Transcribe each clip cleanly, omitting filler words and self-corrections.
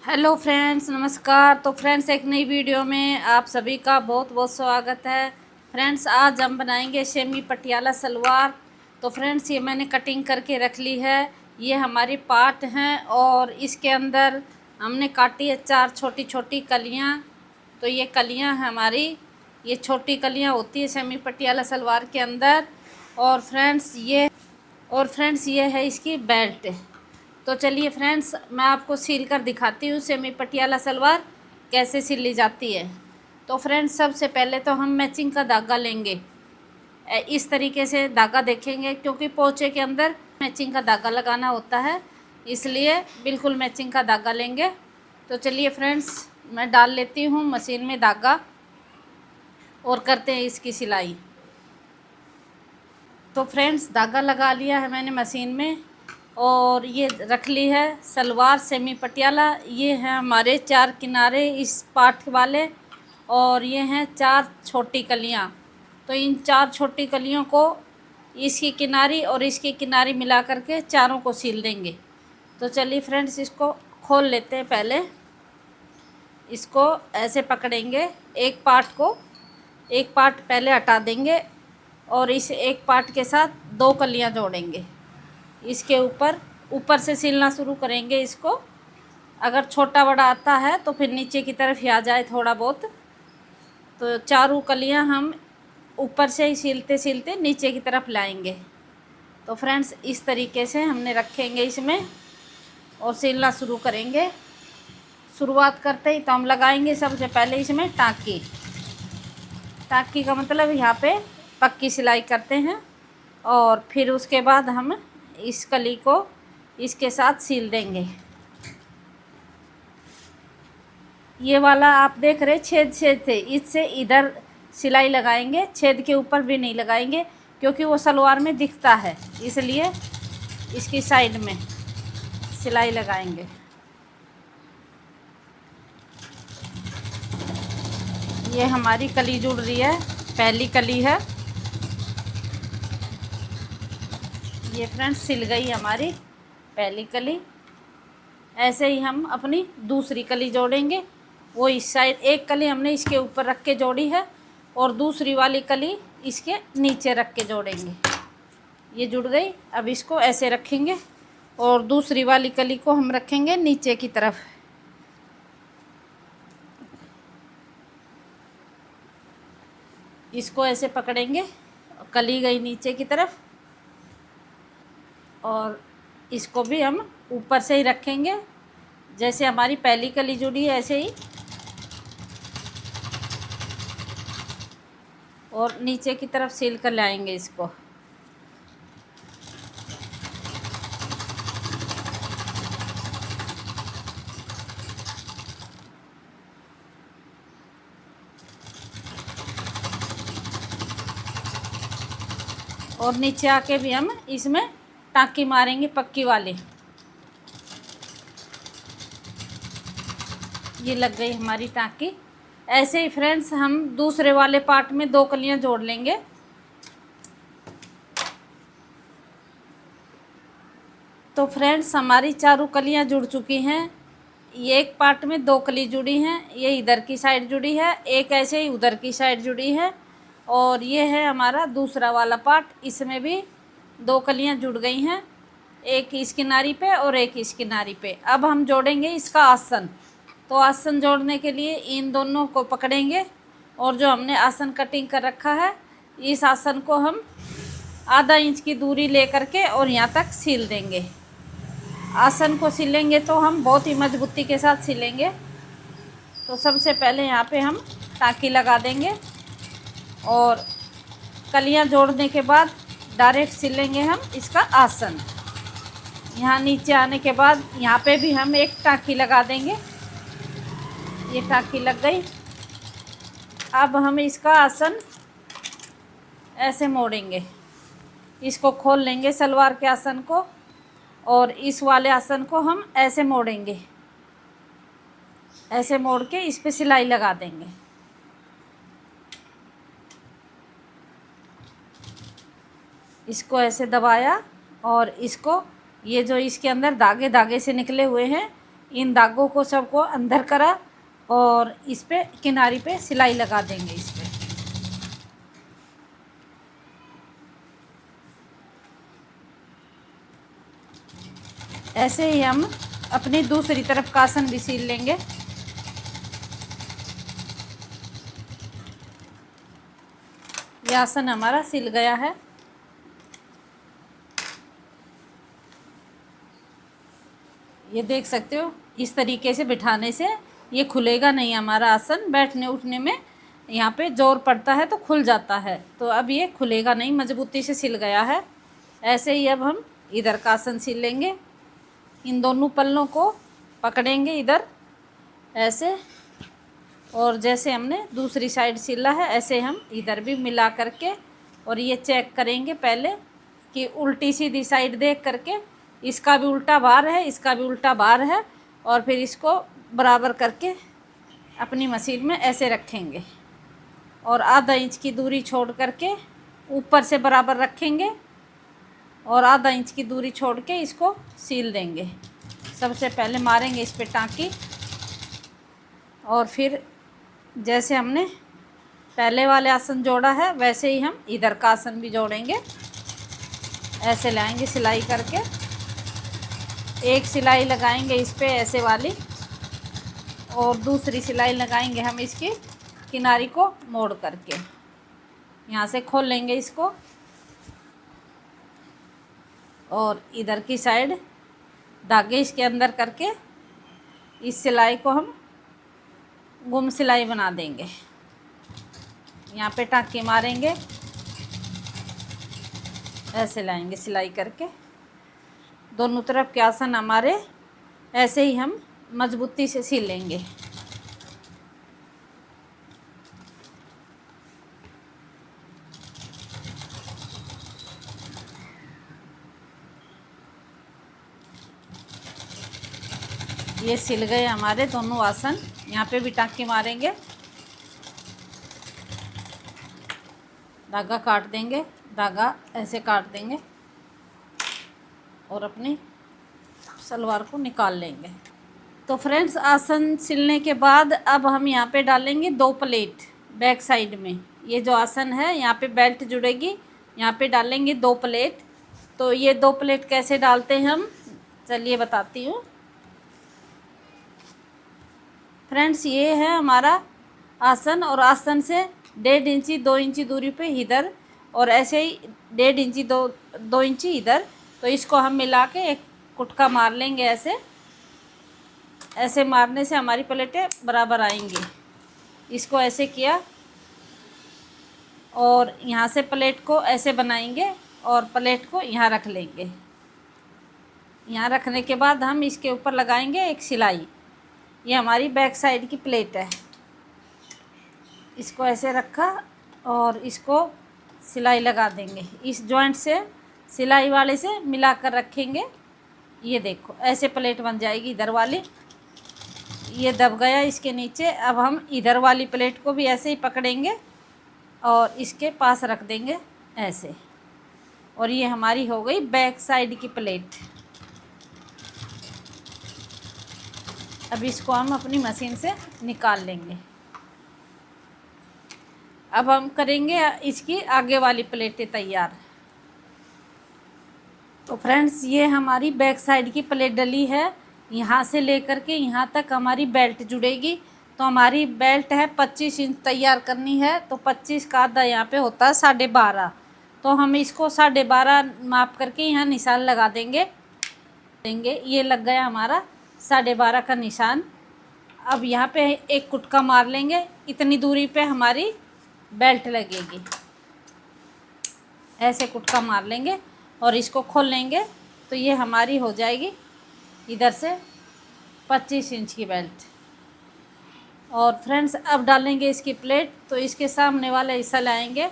Hello friends, नमस्कार। तो friends, एक नई वीडियो में आप सभी का बहुत बहुत स्वागत है। फ्रेंड्स, आज हम बनाएंगे सेमी पटियाला सलवार। तो फ्रेंड्स, ये मैंने कटिंग करके रख ली है। ये हमारी पार्ट हैं और इसके अंदर हमने काटी है 4 छोटी छोटी कलियां। तो ये कलियां हमारी, ये छोटी कलियां होती है सेमी पटियाला सलवार के अंदर। और फ्रेंड्स ये है इसकी बेल्ट। तो चलिए फ्रेंड्स, मैं आपको सील कर दिखाती हूँ सेमी पटियाला सलवार कैसे सिल ली जाती है। तो फ्रेंड्स, सबसे पहले तो हम मैचिंग का धागा लेंगे। इस तरीके से धागा देखेंगे, क्योंकि पोंचे के अंदर मैचिंग का धागा लगाना होता है, इसलिए बिल्कुल मैचिंग का धागा लेंगे। तो चलिए फ्रेंड्स, मैं डाल लेती हूँ मशीन में धागा और करते हैं इसकी सिलाई। तो फ्रेंड्स, धागा लगा लिया है मैंने मशीन में और ये रख ली है सलवार सेमी पटियाला। ये हैं हमारे 4 किनारे इस पार्ट वाले और ये हैं 4 छोटी कलियां। तो इन 4 छोटी कलियों को इसकी किनारी और इसकी किनारी मिला करके चारों को सील देंगे। तो चलिए फ्रेंड्स, इसको खोल लेते हैं। पहले इसको ऐसे पकड़ेंगे, एक पार्ट पहले हटा देंगे और इस एक पार्ट के साथ 2 कलियां जोड़ेंगे। इसके ऊपर से सिलना शुरू करेंगे इसको। अगर छोटा बड़ा आता है तो फिर नीचे की तरफ ही आ जाए थोड़ा बहुत। तो चारों कलियां हम ऊपर से ही सिलते सिलते नीचे की तरफ लाएंगे। तो फ्रेंड्स, इस तरीके से हमने रखेंगे इसमें और सिलना शुरू करेंगे। शुरुआत करते ही तो हम लगाएंगे सबसे पहले इसमें टाँकी। टाँकी का मतलब यहाँ पे पक्की सिलाई करते हैं और फिर उसके बाद हम इस कली को इसके साथ सील देंगे। ये वाला आप देख रहे छेद थे, इससे इधर सिलाई लगाएंगे, छेद के ऊपर भी नहीं लगाएंगे, क्योंकि वो सलवार में दिखता है, इसलिए इसकी साइड में सिलाई लगाएंगे। ये हमारी कली जुड़ रही है, पहली कली है ये। फ्रेंड्स, सिल गई हमारी पहली कली। ऐसे ही हम अपनी दूसरी कली जोड़ेंगे। वो इस साइड एक कली हमने इसके ऊपर रख के जोड़ी है और दूसरी वाली कली इसके नीचे रख के जोड़ेंगे। ये जुड़ गई। अब इसको ऐसे रखेंगे और दूसरी वाली कली को हम रखेंगे नीचे की तरफ। इसको ऐसे पकड़ेंगे, कली गई नीचे की तरफ और इसको भी हम ऊपर से ही रखेंगे। जैसे हमारी पहली कली जुड़ी है ऐसे ही, और नीचे की तरफ सील कर लाएंगे इसको। और नीचे आके भी हम इसमें टाँकी मारेंगे पक्की वाली। ये लग गई हमारी टाँकी। ऐसे ही फ्रेंड्स, हम दूसरे वाले पार्ट में 2 कलियां जोड़ लेंगे। तो फ्रेंड्स, हमारी चारों कलियां जुड़ चुकी हैं। ये एक पार्ट में 2 कली जुड़ी हैं, ये इधर की साइड जुड़ी है, एक ऐसे ही उधर की साइड जुड़ी है। और ये है हमारा दूसरा वाला पार्ट, इसमें भी 2 कलियां जुड़ गई हैं, एक इस किनारी पे और एक इस किनारी पे। अब हम जोड़ेंगे इसका आसन। तो आसन जोड़ने के लिए इन दोनों को पकड़ेंगे और जो हमने आसन कटिंग कर रखा है, इस आसन को हम आधा इंच की दूरी ले करके और यहाँ तक सील देंगे। आसन को सिलेंगे तो हम बहुत ही मजबूती के साथ सिलेंगे। तो सबसे पहले यहाँ पे हम टाँकी लगा देंगे और कलियाँ जोड़ने के बाद डायरेक्ट सिलेंगे हम इसका आसन। यहाँ नीचे आने के बाद यहाँ पे भी हम एक टाँकी लगा देंगे। ये टाँकी लग गई। अब हम इसका आसन ऐसे मोड़ेंगे, इसको खोल लेंगे सलवार के आसन को और इस वाले आसन को हम ऐसे मोड़ेंगे। ऐसे मोड़ के इस पे सिलाई लगा देंगे। इसको ऐसे दबाया और इसको, ये जो इसके अंदर धागे धागे से निकले हुए हैं, इन धागों को सबको अंदर करा और इस पे किनारी पे सिलाई लगा देंगे इस पे। ऐसे ही हम अपनी दूसरी तरफ का आसन भी सिल लेंगे। ये आसन हमारा सिल गया है। ये देख सकते हो, इस तरीके से बिठाने से ये खुलेगा नहीं हमारा आसन। बैठने उठने में यहाँ पे जोर पड़ता है तो खुल जाता है, तो अब ये खुलेगा नहीं, मजबूती से सिल गया है। ऐसे ही अब हम इधर का आसन सिल लेंगे। इन दोनों पल्लों को पकड़ेंगे इधर ऐसे, और जैसे हमने दूसरी साइड सिला है ऐसे हम इधर भी मिला करके, और ये चेक करेंगे पहले कि उल्टी सीधी साइड देख करके इसका भी उल्टा बार है, इसका भी उल्टा बार है, और फिर इसको बराबर करके अपनी मशीन में ऐसे रखेंगे और आधा इंच की दूरी छोड़ करके ऊपर से बराबर रखेंगे और आधा इंच की दूरी छोड़ के इसको सील देंगे। सबसे पहले मारेंगे इस पे टाँकी, और फिर जैसे हमने पहले वाले आसन जोड़ा है वैसे ही हम इधर का आसन भी जोड़ेंगे। ऐसे लाएंगे सिलाई करके, एक सिलाई लगाएंगे इस पे ऐसे वाली, और दूसरी सिलाई लगाएंगे हम इसकी किनारी को मोड़ करके। यहाँ से खोल लेंगे इसको, और इधर की साइड धागे इसके अंदर करके इस सिलाई को हम गुम सिलाई बना देंगे। यहाँ पे टाँके मारेंगे, ऐसे लाएंगे सिलाई करके। दोनों तरफ के आसन हमारे ऐसे ही हम मजबूती से सिल लेंगे। ये सिल गए हमारे दोनों आसन। यहाँ पे भी टाँके मारेंगे, धागा काट देंगे, धागा ऐसे काट देंगे और अपनी सलवार को निकाल लेंगे। तो फ्रेंड्स, आसन सिलने के बाद अब हम यहाँ पे डालेंगे 2 प्लेट बैक साइड में। ये जो आसन है यहाँ पे बेल्ट जुड़ेगी, यहाँ पे डालेंगे 2 प्लेट। तो ये 2 प्लेट कैसे डालते हैं हम, चलिए बताती हूँ। फ्रेंड्स, ये है हमारा आसन, और आसन से 1.5 इंची 2 इंची दूरी पे इधर, और ऐसे ही 1.5 इंची 2 इंची इधर। तो इसको हम मिला के एक कुटका मार लेंगे ऐसे। ऐसे मारने से हमारी प्लेटें बराबर आएंगी। इसको ऐसे किया, और यहाँ से प्लेट को ऐसे बनाएंगे और प्लेट को यहाँ रख लेंगे। यहाँ रखने के बाद हम इसके ऊपर लगाएंगे एक सिलाई। ये हमारी बैक साइड की प्लेट है। इसको ऐसे रखा और इसको सिलाई लगा देंगे। इस जॉइंट से सिलाई वाले से मिला कर रखेंगे। ये देखो ऐसे प्लेट बन जाएगी इधर वाली। ये दब गया इसके नीचे। अब हम इधर वाली प्लेट को भी ऐसे ही पकड़ेंगे और इसके पास रख देंगे ऐसे, और ये हमारी हो गई बैक साइड की प्लेट। अब इसको हम अपनी मशीन से निकाल लेंगे। अब हम करेंगे इसकी आगे वाली प्लेटें तैयार। तो फ्रेंड्स, ये हमारी बैक साइड की प्लेट डली है। यहाँ से लेकर के यहाँ तक हमारी बेल्ट जुड़ेगी। तो हमारी बेल्ट है 25 इंच तैयार करनी है। तो 25 का आधा यहाँ पे होता है 12.5। तो हम इसको 12.5 माप करके यहाँ निशान लगा देंगे। ये लग गया हमारा 12.5 का निशान। अब यहाँ पे एक कुटका मार लेंगे। इतनी दूरी पे हमारी बेल्ट लगेगी। ऐसे कुटका मार लेंगे और इसको खोल लेंगे। तो ये हमारी हो जाएगी इधर से 25 इंच की बेल्ट। और फ्रेंड्स, अब डालेंगे इसकी प्लेट। तो इसके सामने वाला हिस्सा लाएंगे,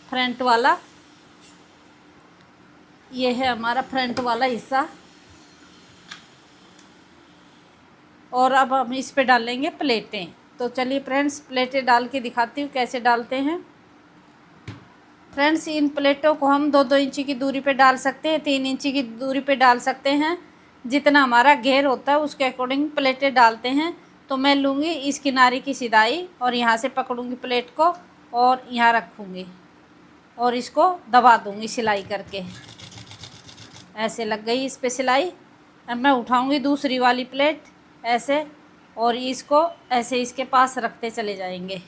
फ्रंट वाला। ये है हमारा फ्रंट वाला हिस्सा। और अब हम इस पे डालेंगे प्लेटें। तो चलिए फ्रेंड्स, प्लेटें डाल के दिखाती हूँ कैसे डालते हैं। फ्रेंड्स, इन प्लेटों को हम 2-2 इंची की दूरी पे डाल सकते हैं, 3 इंची की दूरी पे डाल सकते हैं। जितना हमारा घेर होता है उसके अकॉर्डिंग प्लेटें डालते हैं। तो मैं लूँगी इस किनारे की सिधाई और यहाँ से पकड़ूँगी प्लेट को और यहाँ रखूँगी और इसको दबा दूँगी सिलाई करके। ऐसे लग गई इस पे सिलाई। अब मैं उठाऊँगी दूसरी वाली प्लेट ऐसे और इसको ऐसे इसके पास रखते चले जाएंगे।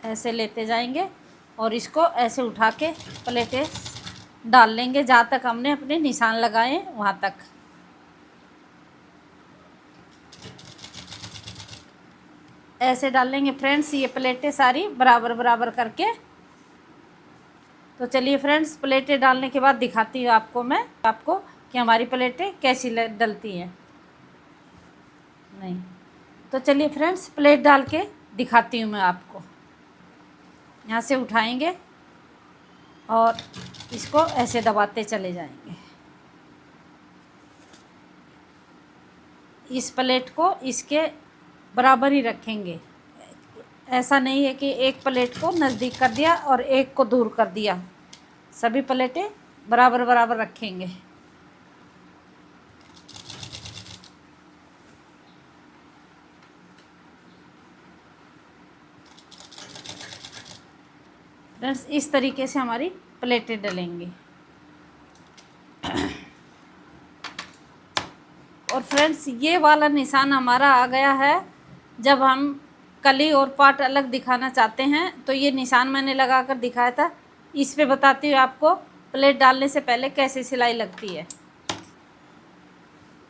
ऐसे लेते जाएंगे और इसको ऐसे उठा के प्लेटें डाल लेंगे जहाँ तक हमने अपने निशान लगाए वहाँ तक। ऐसे डाल लेंगे फ्रेंड्स ये प्लेटें सारी बराबर बराबर करके। तो चलिए फ्रेंड्स, प्लेटें डालने के बाद दिखाती हूँ आपको कि हमारी प्लेटें कैसी डलती हैं। नहीं तो चलिए फ्रेंड्स, प्लेट डाल के दिखाती हूँ मैं आपको। यहाँ से उठाएंगे और इसको ऐसे दबाते चले जाएंगे। इस प्लेट को इसके बराबर ही रखेंगे। ऐसा नहीं है कि एक प्लेट को नज़दीक कर दिया और एक को दूर कर दिया। सभी प्लेटें बराबर बराबर रखेंगे। फ्रेंड्स, इस तरीके से हमारी प्लेटें डलेंगी। और फ्रेंड्स, ये वाला निशान हमारा आ गया है। जब हम कली और पार्ट अलग दिखाना चाहते हैं तो ये निशान मैंने लगा कर दिखाया था। इस पे बताती हूँ आपको प्लेट डालने से पहले कैसे सिलाई लगती है।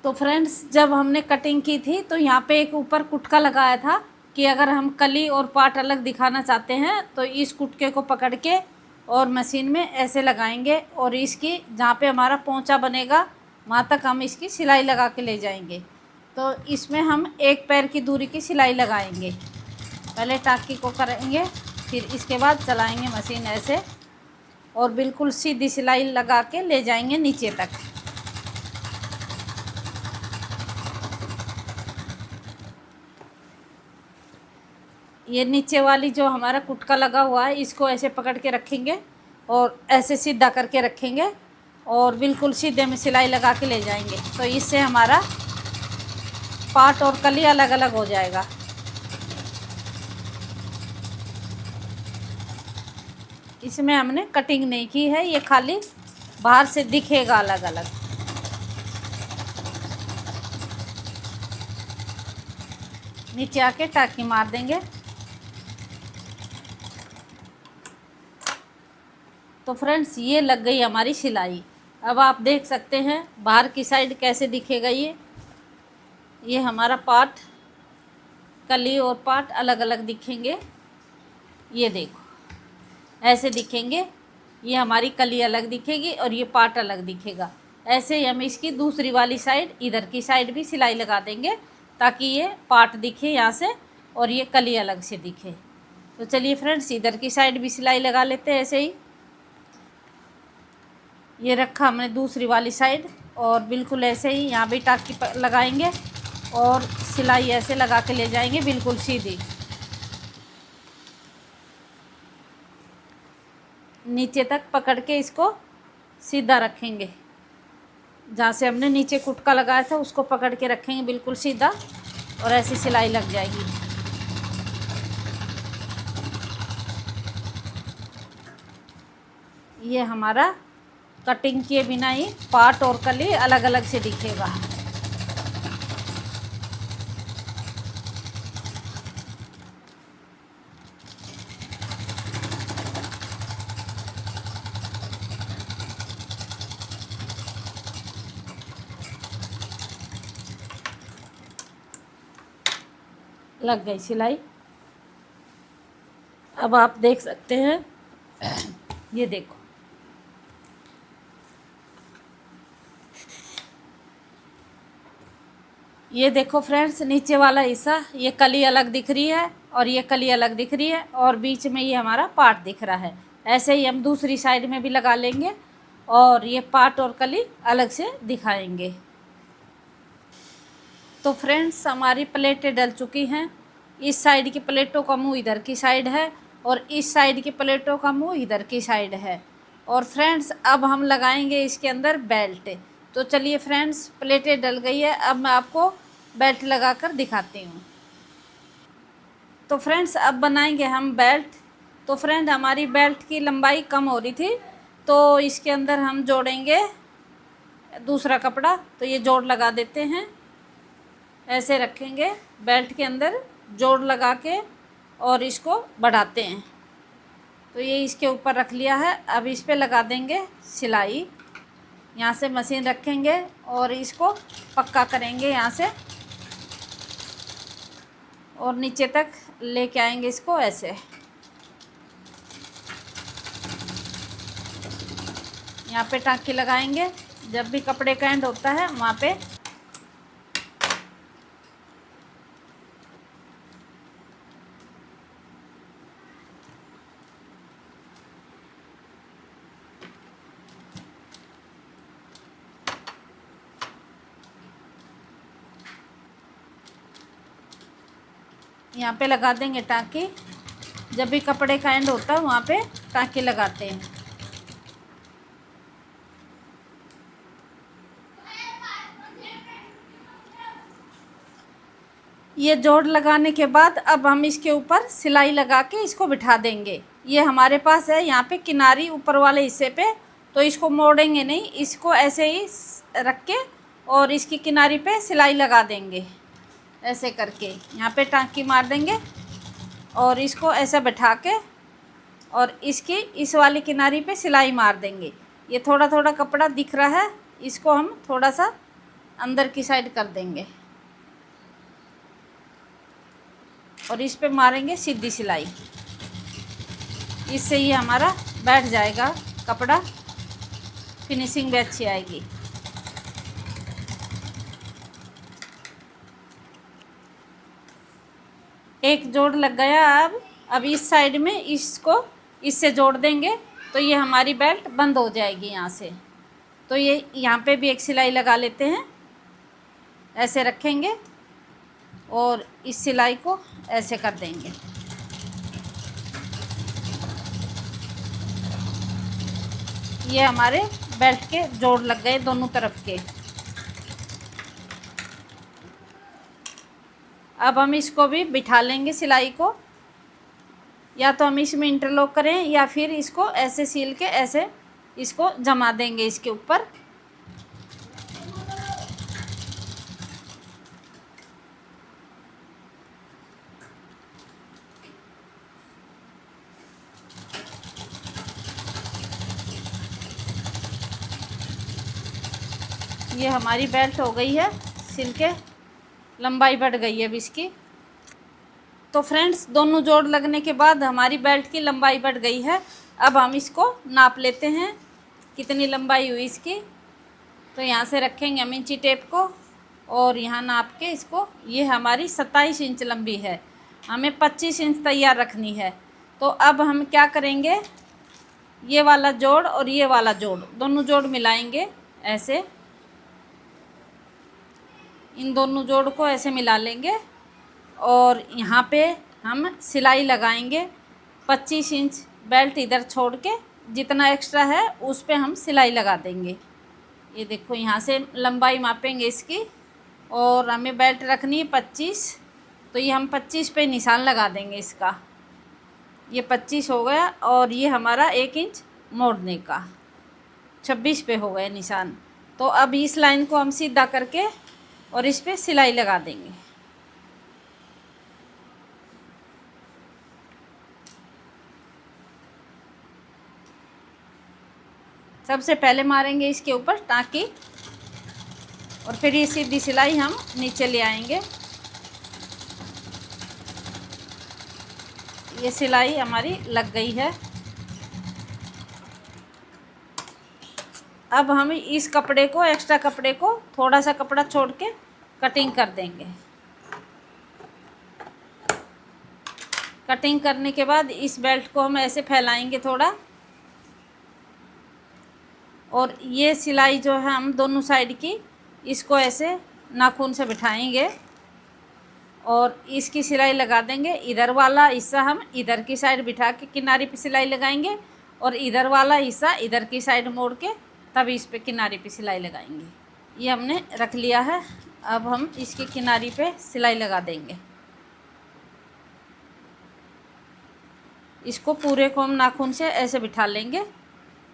तो फ्रेंड्स, जब हमने कटिंग की थी तो यहाँ पे एक ऊपर कुटका लगाया था कि अगर हम कली और पार्ट अलग दिखाना चाहते हैं तो इस कुटके को पकड़ के और मशीन में ऐसे लगाएंगे और इसकी जहाँ पे हमारा पोंचा बनेगा वहाँ तक हम इसकी सिलाई लगा के ले जाएंगे। तो इसमें हम एक पैर की दूरी की सिलाई लगाएंगे। पहले टाँकी को करेंगे, फिर इसके बाद चलाएंगे मशीन ऐसे और बिल्कुल सीधी सिलाई लगा के ले जाएंगे नीचे तक। ये नीचे वाली जो हमारा कुटका लगा हुआ है इसको ऐसे पकड़ के रखेंगे और ऐसे सीधा करके रखेंगे और बिल्कुल सीधे में सिलाई लगा के ले जाएंगे। तो इससे हमारा पार्ट और कली अलग अलग हो जाएगा। इसमें हमने कटिंग नहीं की है, ये खाली बाहर से दिखेगा अलग अलग। नीचे आके टाँकी मार देंगे। तो फ्रेंड्स, ये लग गई हमारी सिलाई। अब आप देख सकते हैं बाहर की साइड कैसे दिखेगा। ये हमारा पार्ट, कली और पार्ट अलग अलग दिखेंगे। ये देखो ऐसे दिखेंगे। ये हमारी कली अलग दिखेगी और ये पार्ट अलग दिखेगा। ऐसे ही हम इसकी दूसरी वाली साइड, इधर की साइड भी सिलाई लगा देंगे ताकि ये पार्ट दिखे यहाँ से और ये कली अलग से दिखे। तो चलिए फ्रेंड्स, इधर की साइड भी सिलाई लगा लेते हैं ऐसे ही। ये रखा हमने दूसरी वाली साइड और बिल्कुल ऐसे ही यहाँ भी टाँकी लगाएंगे और सिलाई ऐसे लगा के ले जाएंगे बिल्कुल सीधी। नीचे तक पकड़ के इसको सीधा रखेंगे। जहाँ से हमने नीचे कुटका लगाया था उसको पकड़ के रखेंगे बिल्कुल सीधा और ऐसी सिलाई लग जाएगी। ये हमारा कटिंग किए बिना ही पार्ट और कली अलग अलग से दिखेगा। लग गई सिलाई। अब आप देख सकते हैं, ये देखो ये देखो फ्रेंड्स, नीचे वाला हिस्सा ये कली अलग दिख रही है और ये कली अलग दिख रही है और बीच में ये हमारा पार्ट दिख रहा है। ऐसे ही हम दूसरी साइड में भी लगा लेंगे और ये पार्ट और कली अलग से दिखाएंगे। तो फ्रेंड्स, हमारी प्लेटें डल चुकी हैं। इस साइड की प्लेटों का मुंह इधर की साइड है और इस साइड की प्लेटों का मुंह इधर की साइड है। और फ्रेंड्स अब हम लगाएंगे इसके अंदर बेल्ट। तो चलिए फ्रेंड्स, प्लेटें डल गई है, अब मैं आपको बेल्ट लगाकर दिखाती हूँ। तो फ्रेंड्स अब बनाएंगे हम बेल्ट। तो फ्रेंड हमारी बेल्ट की लंबाई कम हो रही थी, तो इसके अंदर हम जोड़ेंगे दूसरा कपड़ा। तो ये जोड़ लगा देते हैं, ऐसे रखेंगे बेल्ट के अंदर जोड़ लगा के और इसको बढ़ाते हैं। तो ये इसके ऊपर रख लिया है। अब इस पे लगा देंगे सिलाई। यहाँ से मशीन रखेंगे और इसको पक्का करेंगे यहाँ से, और नीचे तक लेके आएंगे इसको ऐसे। यहाँ पे टाँकी लगाएंगे, जब भी कपड़े का एंड होता है वहाँ पे। यहाँ पे लगा देंगे टाँकी, जब भी कपड़े का एंड होता है वहाँ पे टाँकी लगाते हैं। ये जोड़ लगाने के बाद अब हम इसके ऊपर सिलाई लगा के इसको बिठा देंगे। ये हमारे पास है यहाँ पे किनारी ऊपर वाले हिस्से पे, तो इसको मोड़ेंगे नहीं, इसको ऐसे ही रख के और इसकी किनारी पे सिलाई लगा देंगे ऐसे करके। यहाँ पे टाँकी मार देंगे और इसको ऐसे बिठा के और इसकी इस वाली किनारी पे सिलाई मार देंगे। ये थोड़ा थोड़ा कपड़ा दिख रहा है, इसको हम थोड़ा सा अंदर की साइड कर देंगे और इस पे मारेंगे सीधी सिलाई। इससे ये हमारा बैठ जाएगा कपड़ा, फिनिशिंग भी अच्छी आएगी। एक जोड़ लग गया। अब इस साइड में इसको इससे जोड़ देंगे, तो ये हमारी बेल्ट बंद हो जाएगी यहाँ से। तो ये यहाँ पे भी एक सिलाई लगा लेते हैं, ऐसे रखेंगे और इस सिलाई को ऐसे कर देंगे। ये हमारे बेल्ट के जोड़ लग गए दोनों तरफ के। अब हम इसको भी बिठा लेंगे सिलाई को, या तो हम इसमें इंटरलॉक करें या फिर इसको ऐसे सील के ऐसे इसको जमा देंगे इसके ऊपर। ये हमारी बेल्ट हो गई है सिल के, लंबाई बढ़ गई है अब इसकी। तो फ्रेंड्स दोनों जोड़ लगने के बाद हमारी बेल्ट की लंबाई बढ़ गई है। अब हम इसको नाप लेते हैं कितनी लंबाई हुई इसकी। तो यहाँ से रखेंगे हम इंची टेप को और यहाँ नाप के इसको, ये हमारी 27 इंच लंबी है, हमें 25 इंच तैयार रखनी है। तो अब हम क्या करेंगे, ये वाला जोड़ और ये वाला जोड़ दोनों जोड़ मिलाएंगे ऐसे। इन दोनों जोड़ को ऐसे मिला लेंगे और यहाँ पे हम सिलाई लगाएंगे 25 इंच। बेल्ट इधर छोड़ के जितना एक्स्ट्रा है उस पे हम सिलाई लगा देंगे। ये देखो यहाँ से लंबाई मापेंगे इसकी और हमें बेल्ट रखनी है 25। तो ये हम 25 पे निशान लगा देंगे इसका। ये 25 हो गया और ये हमारा 1 इंच मोड़ने का 26 पे हो गया निशान। तो अब इस लाइन को हम सीधा करके और इस पे सिलाई लगा देंगे। सबसे पहले मारेंगे इसके ऊपर टाँकी और फिर ये सीधी सिलाई हम नीचे ले आएंगे। ये सिलाई हमारी लग गई है। अब हम इस कपड़े को, एक्स्ट्रा कपड़े को थोड़ा सा कपड़ा छोड़ के कटिंग कर देंगे। कटिंग करने के बाद इस बेल्ट को हम ऐसे फैलाएंगे थोड़ा, और ये सिलाई जो है हम दोनों साइड की इसको ऐसे नाखून से बिठाएंगे और इसकी सिलाई लगा देंगे। इधर वाला हिस्सा हम इधर की साइड बिठा के किनारे पे सिलाई लगाएंगे और इधर वाला हिस्सा इधर की साइड मोड़ के तब इस पे किनारे पे सिलाई लगाएंगे। ये हमने रख लिया है। अब हम इसकी किनारी पे सिलाई लगा देंगे। इसको पूरे को हम नाखून से ऐसे बिठा लेंगे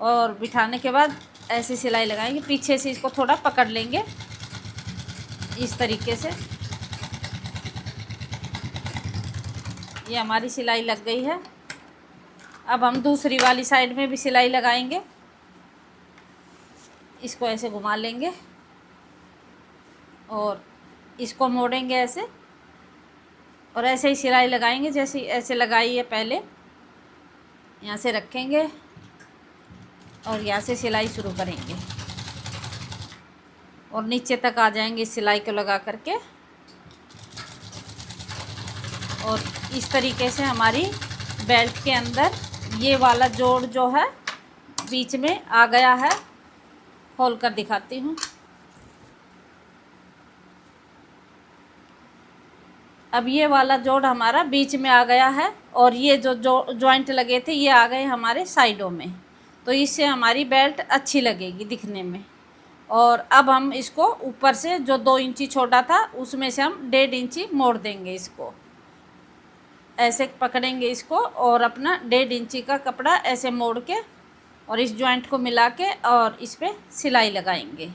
और बिठाने के बाद ऐसे सिलाई लगाएंगे। पीछे से इसको थोड़ा पकड़ लेंगे इस तरीके से। ये हमारी सिलाई लग गई है। अब हम दूसरी वाली साइड में भी सिलाई लगाएंगे। इसको ऐसे घुमा लेंगे और इसको मोड़ेंगे ऐसे, और ऐसे ही सिलाई लगाएंगे जैसे ऐसे लगाई है पहले। यहाँ से रखेंगे और यहाँ से सिलाई शुरू करेंगे और नीचे तक आ जाएंगे इस सिलाई को लगा करके। और इस तरीके से हमारी बेल्ट के अंदर ये वाला जोड़ जो है बीच में आ गया है। खोल कर दिखाती हूँ। अब ये वाला जोड़ हमारा बीच में आ गया है और ये जो जॉइंट लगे थे ये आ गए हमारे साइडों में। तो इससे हमारी बेल्ट अच्छी लगेगी दिखने में। और अब हम इसको ऊपर से जो 2 इंची छोटा था उसमें से हम 1.5 इंची मोड़ देंगे। इसको ऐसे पकड़ेंगे इसको और अपना 1.5 इंची का कपड़ा ऐसे मोड़ के और इस जॉइंट को मिला के और इस पर सिलाई लगाएंगे।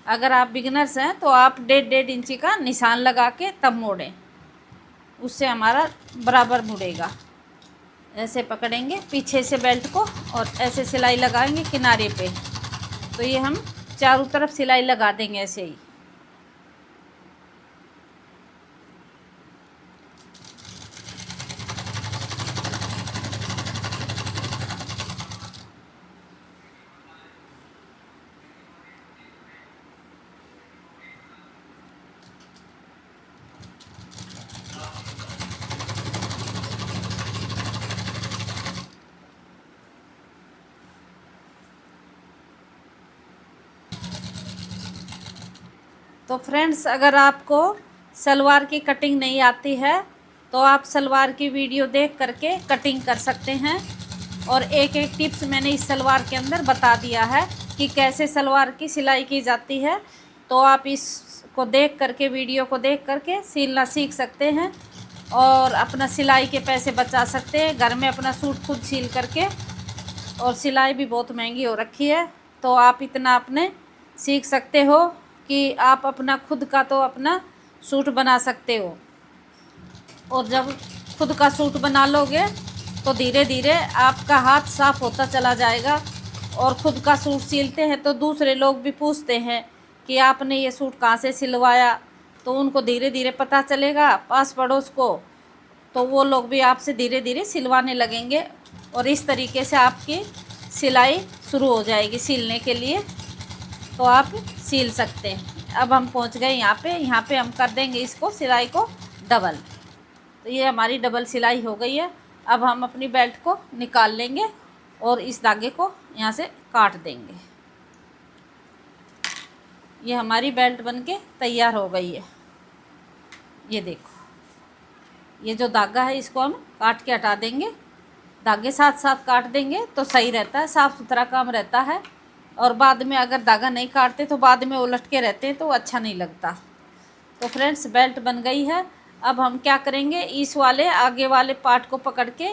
अगर आप बिगनर्स हैं तो आप 1.5 इंची का निशान लगा के तब मोड़ें, उससे हमारा बराबर मुड़ेगा। ऐसे पकड़ेंगे पीछे से बेल्ट को और ऐसे सिलाई लगाएंगे किनारे पे। तो ये हम चारों तरफ सिलाई लगा देंगे ऐसे ही। तो फ्रेंड्स, अगर आपको सलवार की कटिंग नहीं आती है तो आप सलवार की वीडियो देख करके कटिंग कर सकते हैं। और एक एक टिप्स मैंने इस सलवार के अंदर बता दिया है कि कैसे सलवार की सिलाई की जाती है। तो आप इसको देख करके, वीडियो को देख करके सिलना सीख सकते हैं और अपना सिलाई के पैसे बचा सकते हैं। घर में अपना सूट खुद सिल करके। और सिलाई भी बहुत महंगी हो रखी है, तो आप इतना अपने सीख सकते हो कि आप अपना खुद का तो अपना सूट बना सकते हो। और जब खुद का सूट बना लोगे तो धीरे धीरे आपका हाथ साफ होता चला जाएगा। और खुद का सूट सिलते हैं तो दूसरे लोग भी पूछते हैं कि आपने ये सूट कहाँ से सिलवाया, तो उनको धीरे धीरे पता चलेगा पास पड़ोस को, तो वो लोग भी आपसे धीरे धीरे सिलवाने लगेंगे। और इस तरीके से आपकी सिलाई शुरू हो जाएगी सिलने के लिए, तो आप सिल सकते हैं। अब हम पहुंच गए यहाँ पे हम कर देंगे इसको सिलाई को डबल। तो ये हमारी डबल सिलाई हो गई है। अब हम अपनी बेल्ट को निकाल लेंगे और इस धागे को यहाँ से काट देंगे। ये हमारी बेल्ट बनके तैयार हो गई है। ये देखो, ये जो धागा है इसको हम काट के हटा देंगे। धागे साथ साथ काट देंगे तो सही रहता है, साफ़ सुथरा काम रहता है। और बाद में अगर धागा नहीं काटते तो बाद में उलट के रहते हैं तो अच्छा नहीं लगता। तो फ्रेंड्स, बेल्ट बन गई है। अब हम क्या करेंगे, इस वाले आगे वाले पार्ट को पकड़ के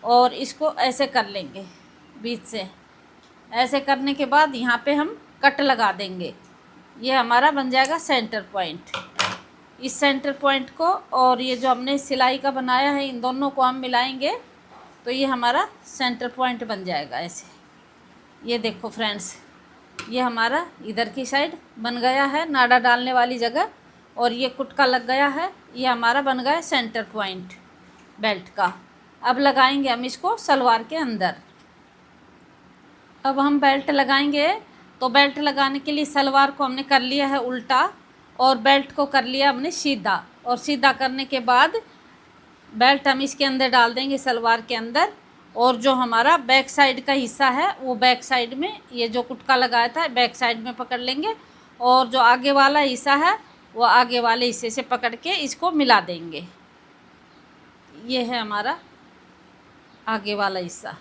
और इसको ऐसे कर लेंगे बीच से। ऐसे करने के बाद यहाँ पे हम कट लगा देंगे। ये हमारा बन जाएगा सेंटर पॉइंट। इस सेंटर पॉइंट को और ये जो हमने सिलाई का बनाया है इन दोनों को हम मिलाएंगे तो ये हमारा सेंटर पॉइंट बन जाएगा ऐसे। ये देखो फ्रेंड्स, ये हमारा इधर की साइड बन गया है नाड़ा डालने वाली जगह, और ये कुटका लग गया है। ये हमारा बन गया सेंटर पॉइंट बेल्ट का। अब लगाएंगे हम इसको सलवार के अंदर। अब हम बेल्ट लगाएंगे। तो बेल्ट लगाने के लिए सलवार को हमने कर लिया है उल्टा और बेल्ट को कर लिया हमने सीधा। और सीधा करने के बाद बेल्ट हम इसके अंदर डाल देंगे सलवार के अंदर। और जो हमारा बैक साइड का हिस्सा है वो बैक साइड में, ये जो कुटका लगाया था बैक साइड में पकड़ लेंगे। और जो आगे वाला हिस्सा है वो आगे वाले हिस्से से पकड़ के इसको मिला देंगे। ये है हमारा आगे वाला हिस्सा।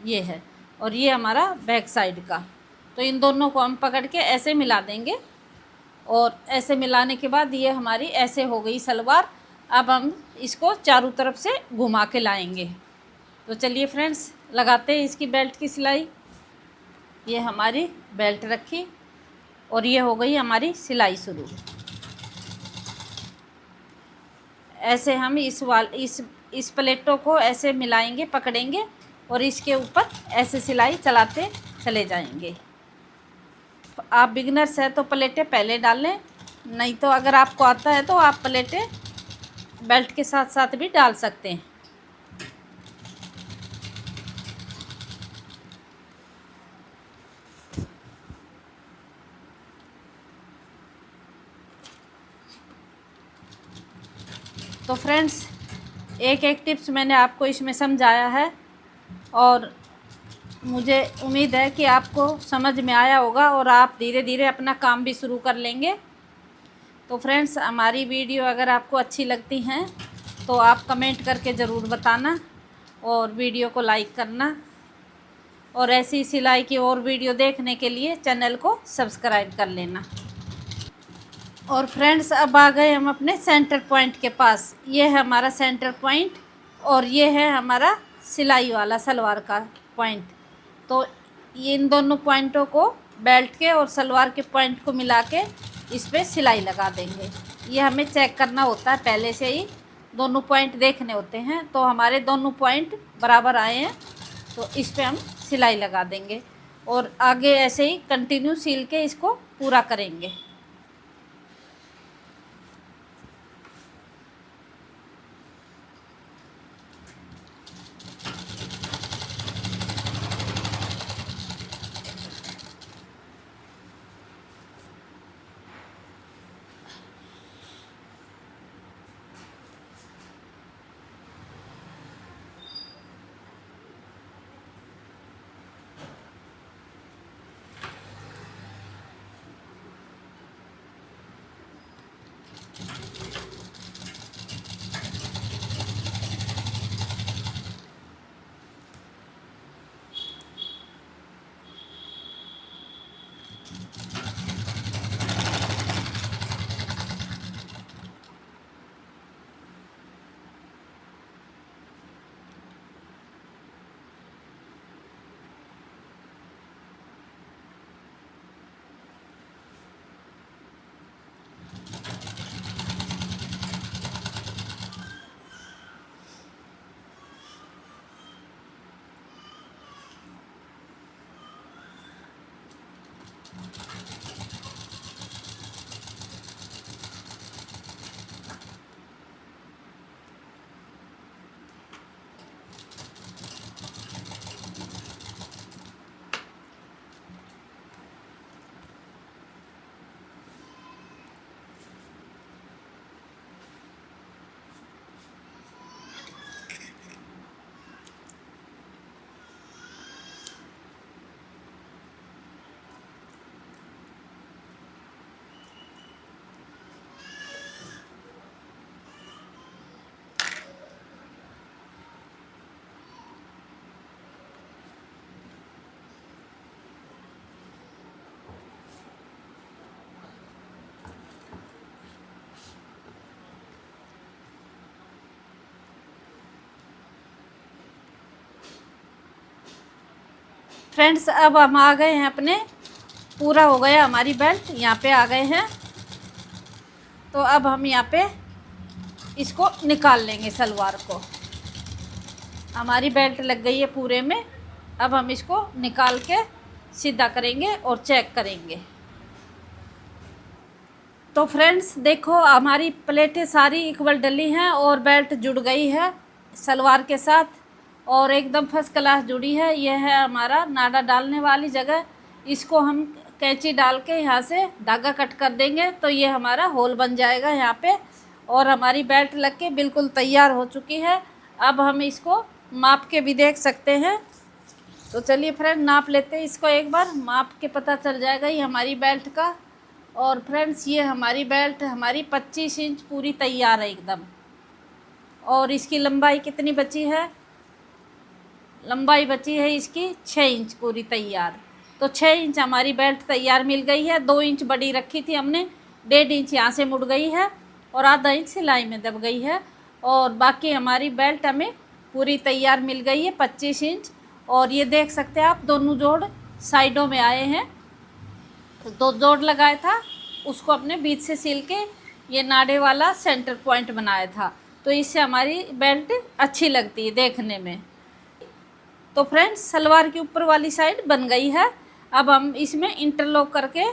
ये है, और ये हमारा बैक साइड का। तो इन दोनों को हम पकड़ के ऐसे मिला देंगे, और ऐसे मिलाने के बाद ये हमारी ऐसे हो गई सलवार। अब हम इसको चारों तरफ से घुमा के लाएंगे। तो चलिए फ्रेंड्स, लगाते हैं इसकी बेल्ट की सिलाई। ये हमारी बेल्ट रखी, और ये हो गई हमारी सिलाई शुरू। ऐसे हम इस प्लेटों को ऐसे मिलाएंगे, पकड़ेंगे, और इसके ऊपर ऐसे सिलाई चलाते चले जाएंगे। आप बिगिनर्स है तो प्लेटें पहले डाल लें, नहीं तो अगर आपको आता है तो आप प्लेटें बेल्ट के साथ साथ भी डाल सकते हैं। तो फ्रेंड्स, एक एक टिप्स मैंने आपको इसमें समझाया है, और मुझे उम्मीद है कि आपको समझ में आया होगा और आप धीरे धीरे अपना काम भी शुरू कर लेंगे। तो फ्रेंड्स, हमारी वीडियो अगर आपको अच्छी लगती हैं तो आप कमेंट करके ज़रूर बताना, और वीडियो को लाइक करना, और ऐसी सिलाई की और वीडियो देखने के लिए चैनल को सब्सक्राइब कर लेना। और फ्रेंड्स, अब आ गए हम अपने सेंटर पॉइंट के पास। ये है हमारा सेंटर पॉइंट, और ये है हमारा सिलाई वाला सलवार का पॉइंट। तो ये इन दोनों पॉइंटों को, बेल्ट के और सलवार के पॉइंट को मिला के इस पर सिलाई लगा देंगे। ये हमें चेक करना होता है, पहले से ही दोनों पॉइंट देखने होते हैं। तो हमारे दोनों पॉइंट बराबर आए हैं, तो इस पर हम सिलाई लगा देंगे, और आगे ऐसे ही कंटिन्यू सील के इसको पूरा करेंगे। फ्रेंड्स, अब हम आ गए हैं अपने, पूरा हो गया हमारी बेल्ट, यहाँ पे आ गए हैं। तो अब हम यहाँ पे इसको निकाल लेंगे, सलवार को। हमारी बेल्ट लग गई है पूरे में। अब हम इसको निकाल के सीधा करेंगे और चेक करेंगे। तो फ्रेंड्स देखो, हमारी प्लेटें सारी इक्वल डली हैं और बेल्ट जुड़ गई है सलवार के साथ, और एकदम फर्स्ट क्लास जुड़ी है। यह है हमारा नाड़ा डालने वाली जगह। इसको हम कैंची डाल के यहाँ से धागा कट कर देंगे, तो ये हमारा होल बन जाएगा यहाँ पे। और हमारी बेल्ट लग के बिल्कुल तैयार हो चुकी है। अब हम इसको माप के भी देख सकते हैं। तो चलिए फ्रेंड, नाप लेते हैं इसको एक बार, माप के पता चल जाएगा ये हमारी बेल्ट का। और फ्रेंड्स, ये हमारी बेल्ट हमारी 25 इंच पूरी तैयार है एकदम। और इसकी लंबाई कितनी बची है, लंबाई बची है इसकी 6 इंच पूरी तैयार। तो 6 इंच हमारी बेल्ट तैयार मिल गई है। 2 इंच बड़ी रखी थी हमने, 1.5 इंच यहाँ से मुड़ गई है और आधा इंच सिलाई में दब गई है। और बाकी हमारी बेल्ट हमें पूरी तैयार मिल गई है 25 इंच। और ये देख सकते हैं आप, दोनों जोड़ साइडों में आए हैं। तो 2 जोड़ लगाया था, उसको अपने बीच से सिल के ये नाड़े वाला सेंटर पॉइंट बनाया था। तो इससे हमारी बेल्ट अच्छी लगती है देखने में। तो फ्रेंड्स, सलवार की ऊपर वाली साइड बन गई है। अब हम इसमें इंटरलॉक करके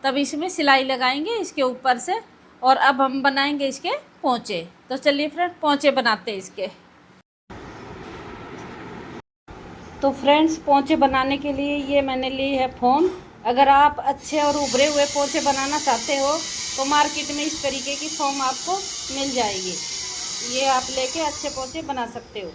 तब इसमें सिलाई लगाएंगे इसके ऊपर से। और अब हम बनाएंगे इसके पोंचे। तो चलिए फ्रेंड, पोंचे बनाते हैं इसके। तो फ्रेंड्स, पोंचे बनाने के लिए ये मैंने ली है फोम। अगर आप अच्छे और उभरे हुए पोंचे बनाना चाहते हो तो मार्केट में इस तरीके की फोम आपको मिल जाएगी। ये आप लेके अच्छे पोंचे बना सकते हो।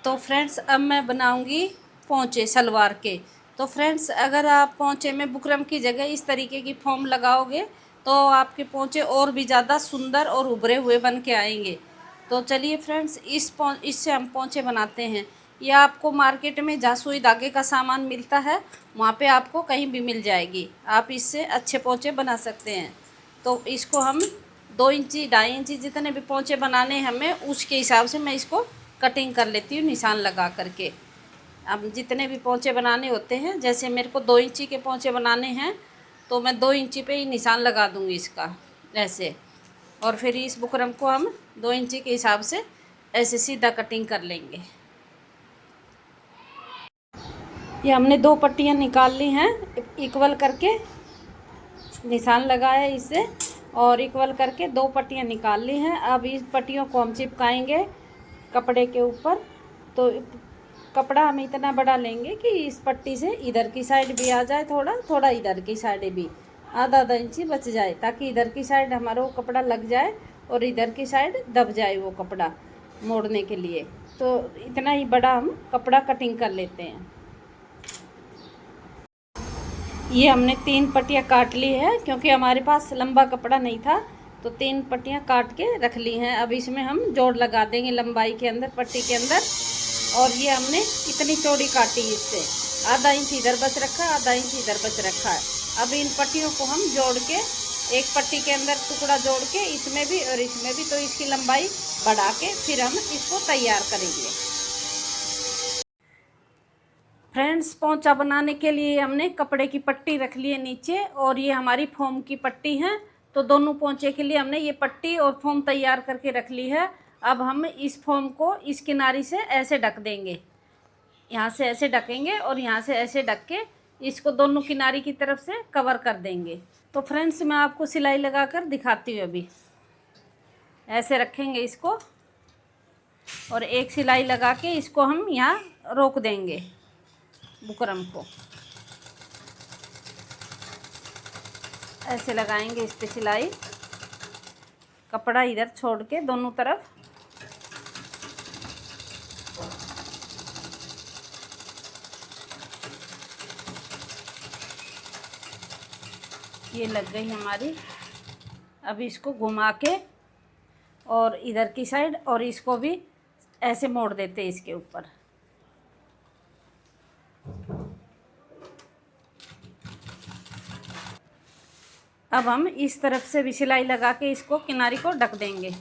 तो फ्रेंड्स, अब मैं बनाऊंगी पोंचे सलवार के। तो फ्रेंड्स, अगर आप पोंचे में बुकरम की जगह इस तरीके की फोम लगाओगे तो आपके पोंचे और भी ज़्यादा सुंदर और उभरे हुए बन के आएंगे। तो चलिए फ्रेंड्स, इससे हम पोंचे बनाते हैं। यह आपको मार्केट में जहाँ सुई धागे का सामान मिलता है वहाँ पे आपको कहीं भी मिल जाएगी। आप इससे अच्छे पोंचे बना सकते हैं। तो इसको हम 2 इंची 2.5 इंची जितने भी पोंचे बनाने हैं हमें, उसके हिसाब से मैं इसको कटिंग कर लेती हूँ निशान लगा करके। अब जितने भी पोंचे बनाने होते हैं, जैसे मेरे को 2 इंची के पोंचे बनाने हैं तो मैं 2 इंची पे ही निशान लगा दूँगी इसका, ऐसे। और फिर इस बुकरम को हम 2 इंची के हिसाब से ऐसे सीधा कटिंग कर लेंगे। ये हमने 2 पट्टियाँ निकाल ली हैं, इक्वल करके निशान लगाया इससे, और इक्वल करके 2 पट्टियाँ निकाल ली हैं। अब इस पट्टियों को हम चिपकाएंगे कपड़े के ऊपर। तो कपड़ा हम इतना बड़ा लेंगे कि इस पट्टी से इधर की साइड भी आ जाए, थोड़ा थोड़ा इधर की साइड भी आधा इंची बच जाए, ताकि इधर की साइड हमारा वो कपड़ा लग जाए और इधर की साइड दब जाए वो कपड़ा मोड़ने के लिए। तो इतना ही बड़ा हम कपड़ा कटिंग कर लेते हैं। ये हमने 3 पट्टियाँ काट ली है, क्योंकि हमारे पास लंबा कपड़ा नहीं था तो 3 पट्टियाँ काट के रख ली हैं। अब इसमें हम जोड़ लगा देंगे लंबाई के अंदर, पट्टी के अंदर। और ये हमने इतनी चौड़ी काटी, इससे आधा इंच इधर बच रखा है, आधा इंच इधर बच रखा है। अब इन पट्टियों को हम जोड़ के एक पट्टी के अंदर टुकड़ा जोड़ के इसमें भी और इसमें भी, तो इसकी लंबाई बढ़ा के फिर हम इसको तैयार करेंगे। फ्रेंड्स, पोंचा बनाने के लिए हमने कपड़े की पट्टी रख ली है नीचे, और ये हमारी फोम की पट्टी है। तो दोनों पोंचे के लिए हमने ये पट्टी और फोम तैयार करके रख ली है। अब हम इस फोम को इस किनारी से ऐसे ढक देंगे, यहाँ से ऐसे ढकेंगे और यहाँ से ऐसे ढक के इसको दोनों किनारी की तरफ से कवर कर देंगे। तो फ्रेंड्स, मैं आपको सिलाई लगा कर दिखाती हूँ। अभी ऐसे रखेंगे इसको और एक सिलाई लगा के इसको हम यहाँ रोक देंगे बुकरम को। ऐसे लगाएंगे इस पे सिलाई, कपड़ा इधर छोड़ के दोनों तरफ। ये लग गई हमारी। अब इसको घुमा के और इधर की साइड और इसको भी ऐसे मोड़ देते हैं इसके ऊपर। अब हम इस तरफ से भी सिलाई लगा के इसको किनारी को ढक देंगे।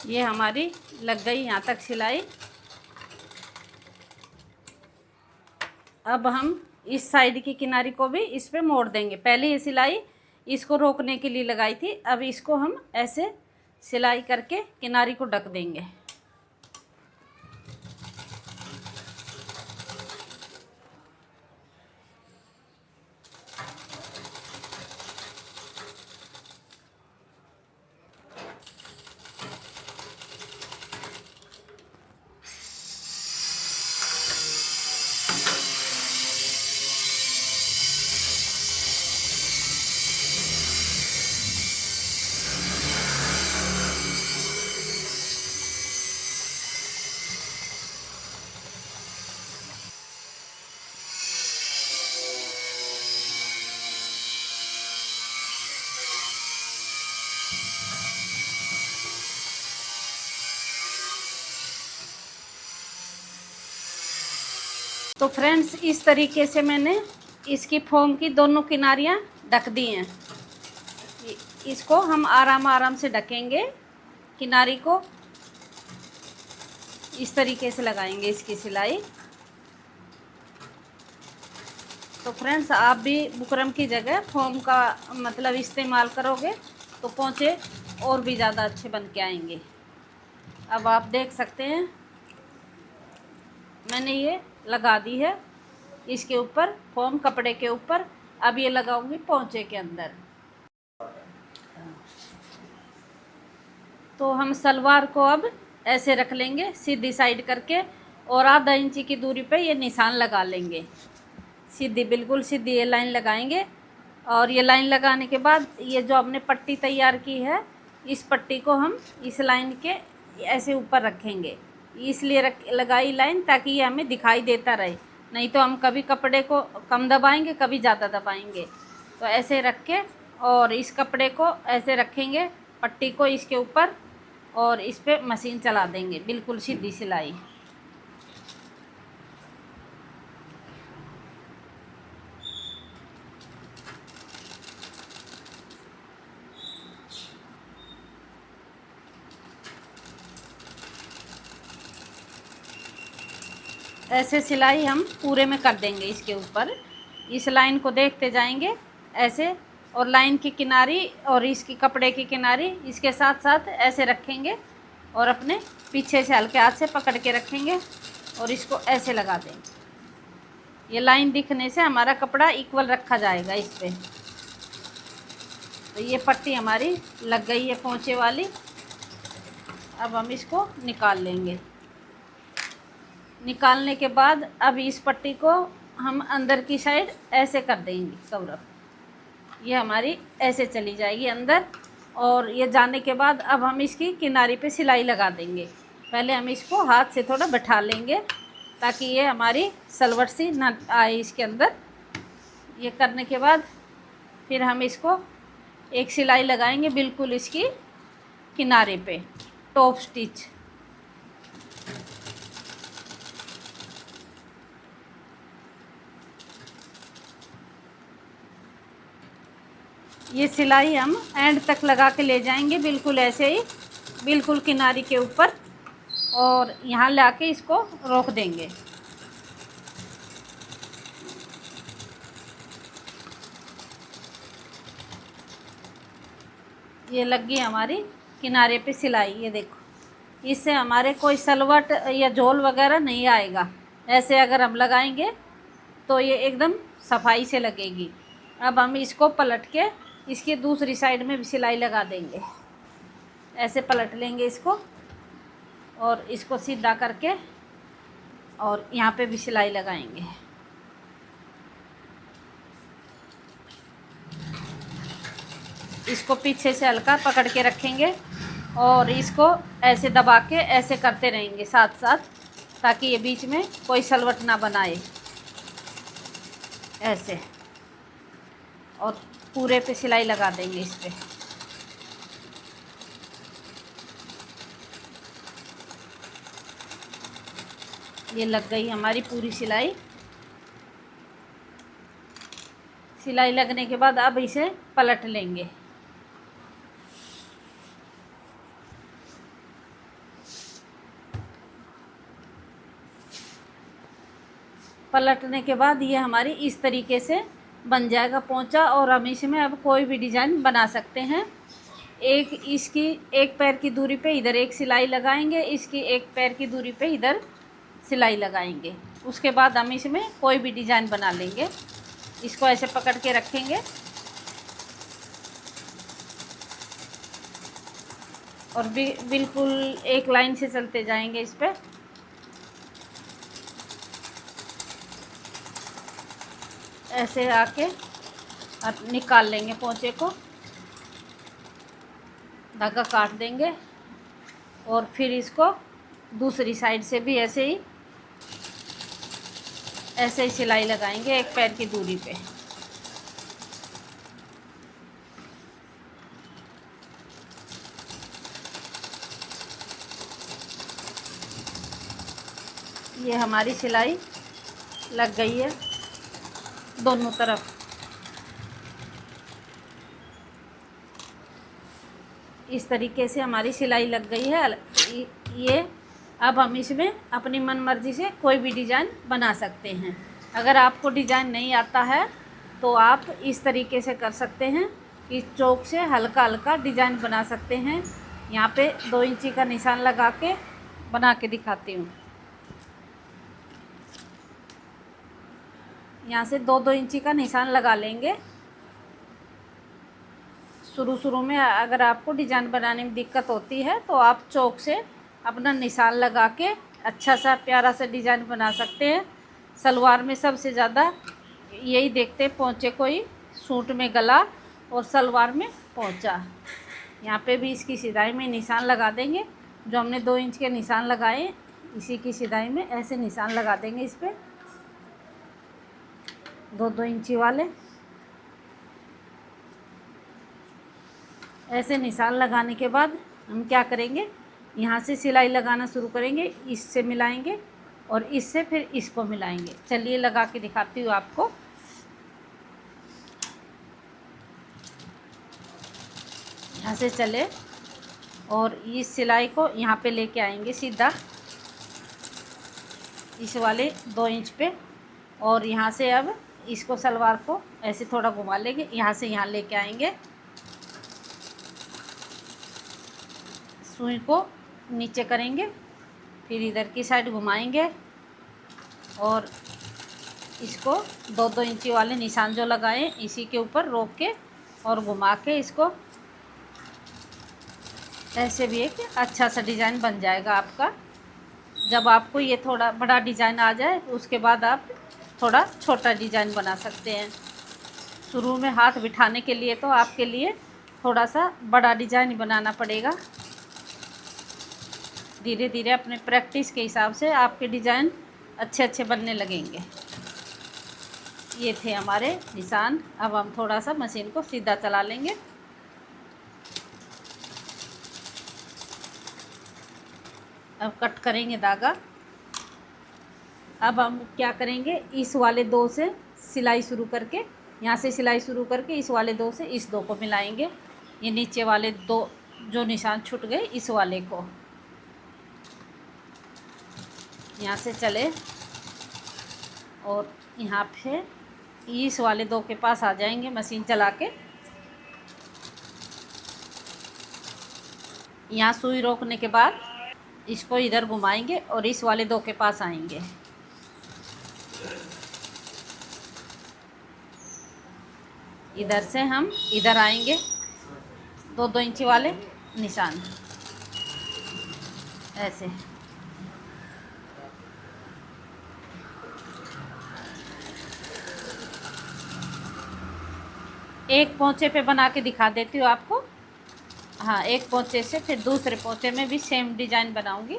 ये हमारी लग गई यहाँ तक सिलाई। अब हम इस साइड की किनारी को भी इस पे मोड़ देंगे। पहले ये सिलाई इसको रोकने के लिए लगाई थी, अब इसको हम ऐसे सिलाई करके किनारी को ढक देंगे। तो फ्रेंड्स, इस तरीके से मैंने इसकी फोम की दोनों किनारियाँ ढक दी हैं। इसको हम आराम आराम से ढकेंगे, किनारी को इस तरीके से लगाएंगे इसकी सिलाई। तो फ्रेंड्स, आप भी बुकरम की जगह फोम का मतलब इस्तेमाल करोगे तो पोंचे और भी ज़्यादा अच्छे बन के आएंगे। अब आप देख सकते हैं मैंने ये लगा दी है इसके ऊपर फोम, कपड़े के ऊपर। अब ये लगाऊंगी पोंचे के अंदर। तो हम सलवार को अब ऐसे रख लेंगे सीधी साइड करके, और आधा इंची की दूरी पे ये निशान लगा लेंगे। सीधी, बिल्कुल सीधी ये लाइन लगाएंगे। और ये लाइन लगाने के बाद ये जो हमने पट्टी तैयार की है, इस पट्टी को हम इस लाइन के ऐसे ऊपर रखेंगे। इसलिए लगाई लाइन ताकि ये हमें दिखाई देता रहे, नहीं तो हम कभी कपड़े को कम दबाएंगे, कभी ज़्यादा दबाएंगे। तो ऐसे रख के और इस कपड़े को ऐसे रखेंगे, पट्टी को इसके ऊपर, और इस पर मशीन चला देंगे, बिल्कुल सीधी सिलाई। ऐसे सिलाई हम पूरे में कर देंगे इसके ऊपर। इस लाइन को देखते जाएंगे ऐसे, और लाइन की किनारी और इसकी कपड़े की किनारी इसके साथ साथ ऐसे रखेंगे, और अपने पीछे से हल्के हाथ से पकड़ के रखेंगे और इसको ऐसे लगा देंगे। ये लाइन दिखने से हमारा कपड़ा इक्वल रखा जाएगा इस पर। तो ये पट्टी हमारी लग गई है पोंचे वाली। अब हम इसको निकाल लेंगे। निकालने के बाद अब इस पट्टी को हम अंदर की साइड ऐसे कर देंगे कवर। ये हमारी ऐसे चली जाएगी अंदर, और ये जाने के बाद अब हम इसकी किनारी पे सिलाई लगा देंगे। पहले हम इसको हाथ से थोड़ा बैठा लेंगे ताकि ये हमारी सलवट सी ना आए इसके अंदर। ये करने के बाद फिर हम इसको एक सिलाई लगाएंगे बिल्कुल इसकी किनारे पे, टॉप स्टिच। ये सिलाई हम एंड तक लगा के ले जाएंगे, बिल्कुल ऐसे ही, बिल्कुल किनारी के ऊपर, और यहाँ ला के इसको रोक देंगे। ये लग गई हमारी किनारे पे सिलाई। ये देखो, इससे हमारे कोई सलवट या झोल वगैरह नहीं आएगा। ऐसे अगर हम लगाएंगे तो ये एकदम सफाई से लगेगी। अब हम इसको पलट के इसकी दूसरी साइड में भी सिलाई लगा देंगे। ऐसे पलट लेंगे इसको और इसको सीधा करके, और यहाँ पे भी सिलाई लगाएंगे। इसको पीछे से हल्का पकड़ के रखेंगे और इसको ऐसे दबा के ऐसे करते रहेंगे साथ साथ, ताकि ये बीच में कोई सलवट ना बनाए। ऐसे, और पूरे पे सिलाई लगा देंगे इस पे। ये लग गई हमारी पूरी सिलाई। सिलाई लगने के बाद अब इसे पलट लेंगे। पलटने के बाद ये हमारी इस तरीके से बन जाएगा पोंचा, और हम इसमें अब कोई भी डिज़ाइन बना सकते हैं। इसकी एक पैर की दूरी पे इधर एक सिलाई लगाएंगे, इसकी एक पैर की दूरी पे इधर सिलाई लगाएंगे। उसके बाद हम इसमें कोई भी डिज़ाइन बना लेंगे। इसको ऐसे पकड़ के रखेंगे और बिल्कुल एक लाइन से चलते जाएंगे इस पर। ऐसे आके और निकाल लेंगे पोंचे को, धागा काट देंगे, और फिर इसको दूसरी साइड से भी ऐसे ही सिलाई लगाएंगे एक पैर की दूरी पे। ये हमारी सिलाई लग गई है दोनों तरफ। इस तरीके से हमारी सिलाई लग गई है। ये अब हम इसमें अपनी मन मर्ज़ी से कोई भी डिज़ाइन बना सकते हैं। अगर आपको डिज़ाइन नहीं आता है तो आप इस तरीके से कर सकते हैं कि चौक से हल्का हल्का डिज़ाइन बना सकते हैं। यहाँ पे 2 इंची का निशान लगा के बना के दिखाती हूँ। यहाँ से 2-2 इंची का निशान लगा लेंगे। शुरू में अगर आपको डिज़ाइन बनाने में दिक्कत होती है तो आप चौक से अपना निशान लगा के अच्छा सा प्यारा सा डिज़ाइन बना सकते हैं। सलवार में सबसे ज़्यादा यही देखते हैं, पोंचे कोई सूट में गला और सलवार में पोंचा। यहाँ पे भी इसकी सिलाई में निशान लगा देंगे। जो हमने 2 इंच के निशान लगाए इसी की सिलाई में ऐसे निशान लगा देंगे इस पर 2-2 इंची वाले। ऐसे निशान लगाने के बाद हम क्या करेंगे, यहाँ से सिलाई लगाना शुरू करेंगे। इससे मिलाएंगे और इससे फिर इसको मिलाएंगे। चलिए लगा के दिखाती हूँ आपको। यहाँ से चले और इस सिलाई को यहाँ पे लेके आएंगे सीधा इस वाले 2 इंच पे। और यहाँ से अब इसको सलवार को ऐसे थोड़ा घुमा लेंगे, यहाँ से यहाँ लेके आएंगे। सुई को नीचे करेंगे, फिर इधर की साइड घुमाएंगे और इसको 2-2 इंची वाले निशान जो लगाए इसी के ऊपर रोक के और घुमा के इसको ऐसे भी एक अच्छा सा डिज़ाइन बन जाएगा आपका। जब आपको ये थोड़ा बड़ा डिज़ाइन आ जाए तो उसके बाद आप थोड़ा छोटा डिज़ाइन बना सकते हैं। शुरू में हाथ बिठाने के लिए तो आपके लिए थोड़ा सा बड़ा डिज़ाइन बनाना पड़ेगा। धीरे धीरे अपने प्रैक्टिस के हिसाब से आपके डिज़ाइन अच्छे अच्छे बनने लगेंगे। ये थे हमारे निशान। अब हम थोड़ा सा मशीन को सीधा चला लेंगे। अब कट करेंगे धागा। अब हम क्या करेंगे, इस वाले 2 से सिलाई शुरू करके, यहाँ से सिलाई शुरू करके इस वाले 2 से इस 2 को मिलाएंगे। ये नीचे वाले 2 जो निशान छूट गए इस वाले को यहाँ से चले और यहाँ पे इस वाले 2 के पास आ जाएंगे मशीन चला के। यहाँ सुई रोकने के बाद इसको इधर घुमाएंगे और इस वाले 2 के पास आएंगे। इधर से हम इधर आएंगे 2-2 इंची वाले निशान ऐसे। एक पोंचे पे बना के दिखा देती हूँ आपको। हाँ, एक पोंचे से फिर दूसरे पोंचे में भी सेम डिज़ाइन बनाऊंगी।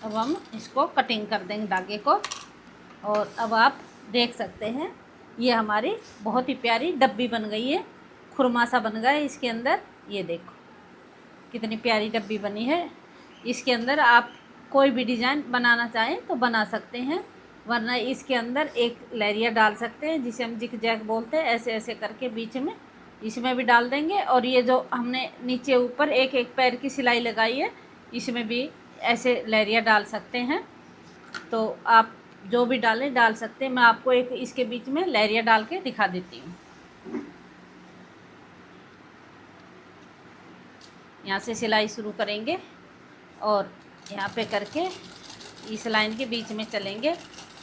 अब हम इसको कटिंग कर देंगे धागे को। और अब आप देख सकते हैं ये हमारी बहुत ही प्यारी डब्बी बन गई है। खुरमा सा बन गया है इसके अंदर। ये देखो कितनी प्यारी डब्बी बनी है। इसके अंदर आप कोई भी डिज़ाइन बनाना चाहें तो बना सकते हैं, वरना इसके अंदर एक लहरिया डाल सकते हैं जिसे हम जिग जैग बोलते हैं। ऐसे ऐसे करके बीच में इसमें भी डाल देंगे। और ये जो हमने नीचे ऊपर एक एक पैर की सिलाई लगाई है इसमें भी ऐसे लहरिया डाल सकते हैं। तो आप जो भी डाल सकते हैं। मैं आपको एक इसके बीच में लहरिया डाल के दिखा देती हूँ। यहाँ से सिलाई शुरू करेंगे और यहाँ पे करके इस लाइन के बीच में चलेंगे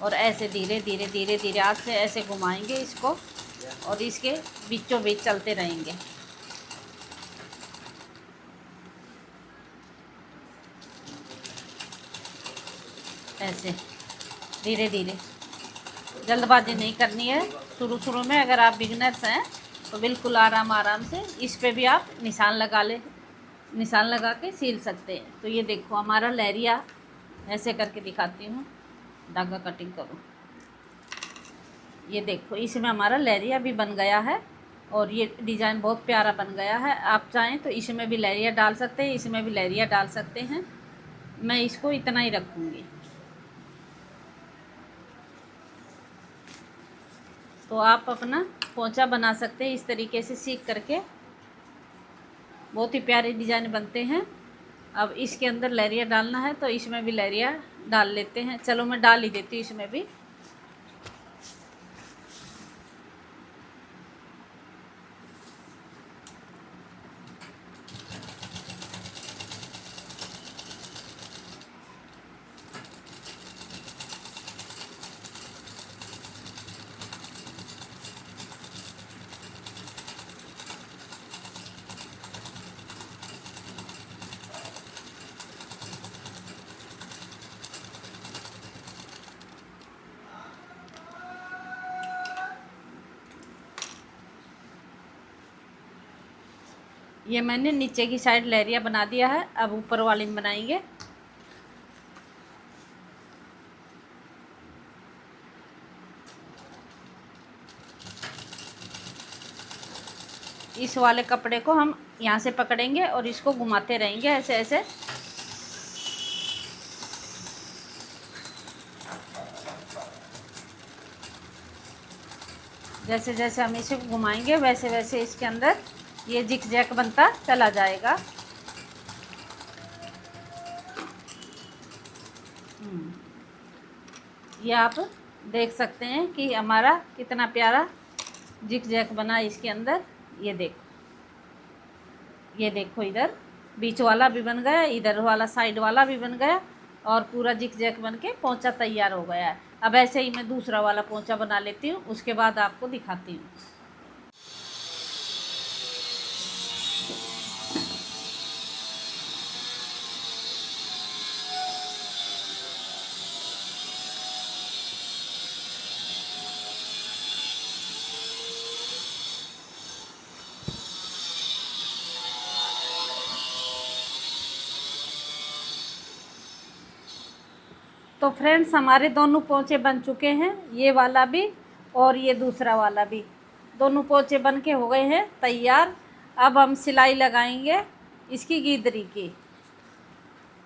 और ऐसे धीरे धीरे धीरे धीरे हाथ से ऐसे घुमाएंगे इसको और इसके बीचों बीच चलते रहेंगे। ऐसे धीरे धीरे, जल्दबाजी नहीं करनी है। शुरू में अगर आप बिगनर्स हैं तो बिल्कुल आराम से इस पे भी आप निशान लगा के सिल सकते हैं। तो ये देखो हमारा लहरिया ऐसे करके दिखाती हूँ। धागा कटिंग करो। ये देखो इसमें हमारा लहरिया भी बन गया है और ये डिज़ाइन बहुत प्यारा बन गया है। आप चाहें तो इसमें भी लहरिया डाल सकते हैं, इसमें भी लहरिया डाल सकते हैं। मैं इसको इतना ही रखूँगी। तो आप अपना पोंचा बना सकते हैं इस तरीके से सीख करके। बहुत ही प्यारे डिज़ाइन बनते हैं। अब इसके अंदर लहरिया डालना है तो इसमें भी लहरिया डाल लेते हैं। चलो मैं डाल ही देती हूँ इसमें भी। ये मैंने नीचे की साइड लहरिया बना दिया है। अब ऊपर वाली में बनाएंगे। इस वाले कपड़े को हम यहाँ से पकड़ेंगे और इसको घुमाते रहेंगे ऐसे ऐसे। जैसे जैसे हम इसे घुमाएंगे वैसे वैसे इसके अंदर ये जिक जैक बनता चला जाएगा। ये आप देख सकते हैं कि हमारा कितना प्यारा जिक जैक बना इसके अंदर। ये देखो, ये देखो इधर बीच वाला भी बन गया, इधर वाला साइड वाला भी बन गया और पूरा जिक जैक बन के पोंचा तैयार हो गया है। अब ऐसे ही मैं दूसरा वाला पोंचा बना लेती हूँ, उसके बाद आपको दिखाती हूँ। तो फ्रेंड्स हमारे दोनों पोंचे बन चुके हैं, ये वाला भी और ये दूसरा वाला भी। दोनों पोंचे बन के हो गए हैं तैयार। अब हम सिलाई लगाएंगे इसकी गीदरी की।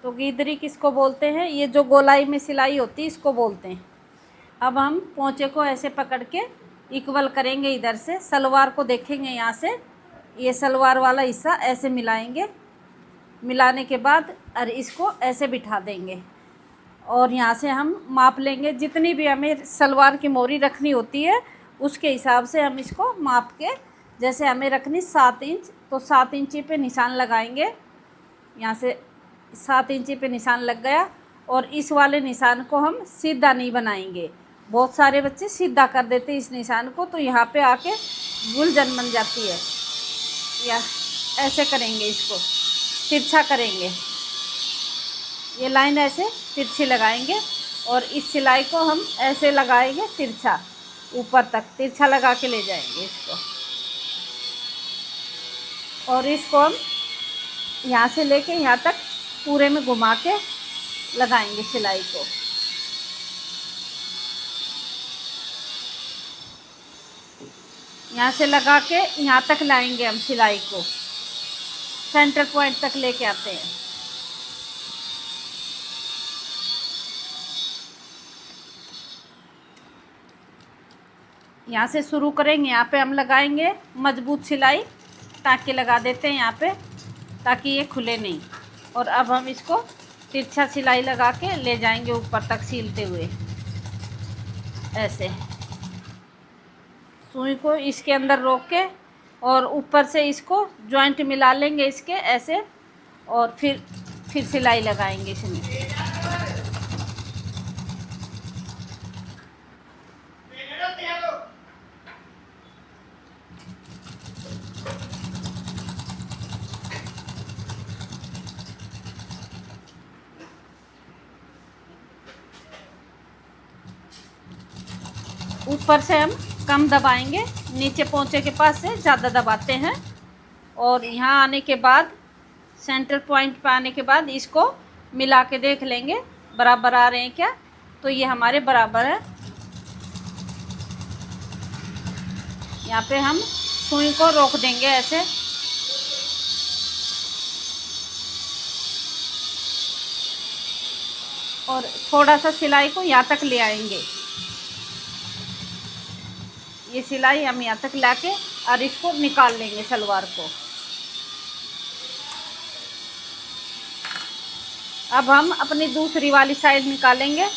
तो गीदरी किसको बोलते हैं? ये जो गोलाई में सिलाई होती है इसको बोलते हैं। अब हम पोंचे को ऐसे पकड़ के इक्वल करेंगे। इधर से सलवार को देखेंगे, यहाँ से ये सलवार वाला हिस्सा ऐसे मिलाएंगे। मिलाने के बाद और इसको ऐसे बिठा देंगे और यहाँ से हम माप लेंगे। जितनी भी हमें सलवार की मोरी रखनी होती है उसके हिसाब से हम इसको माप के, जैसे हमें रखनी 7 इंच तो 7 इंची पे निशान लगाएंगे। यहाँ से 7 इंची पे निशान लग गया और इस वाले निशान को हम सीधा नहीं बनाएंगे। बहुत सारे बच्चे सीधा कर देते हैं इस निशान को, तो यहाँ पे आके गुलजन बन जाती है। या ऐसे करेंगे, इसको तिरछा करेंगे। ये लाइन ऐसे तिरछी लगाएंगे और इस सिलाई को हम ऐसे लगाएंगे तिरछा, ऊपर तक तिरछा लगा के ले जाएंगे इसको। और इसको हम यहाँ से लेके यहाँ तक पूरे में घुमा के लगाएंगे सिलाई को। यहाँ से लगा के यहाँ तक लाएंगे हम सिलाई को, सेंटर पॉइंट तक लेके आते हैं। यहाँ से शुरू करेंगे, यहाँ पे हम लगाएंगे मजबूत सिलाई, टाँके लगा देते हैं यहाँ पे ताकि ये खुले नहीं। और अब हम इसको तिरछा सिलाई लगा के ले जाएंगे ऊपर तक सीलते हुए। ऐसे सुई को इसके अंदर रोक के और ऊपर से इसको जॉइंट मिला लेंगे इसके ऐसे, और फिर सिलाई लगाएंगे इसमें। ऊपर से हम कम दबाएंगे, नीचे पोंचे के पास से ज़्यादा दबाते हैं। और यहाँ आने के बाद सेंटर पॉइंट पे आने के बाद इसको मिला के देख लेंगे बराबर आ रहे हैं क्या। तो ये हमारे बराबर है। यहाँ पे हम सुई को रोक देंगे ऐसे, और थोड़ा सा सिलाई को यहाँ तक ले आएंगे। ये सिलाई हम यहाँ तक लाके और इसको निकाल लेंगे सलवार को। अब हम अपनी दूसरी वाली साइड निकालेंगे।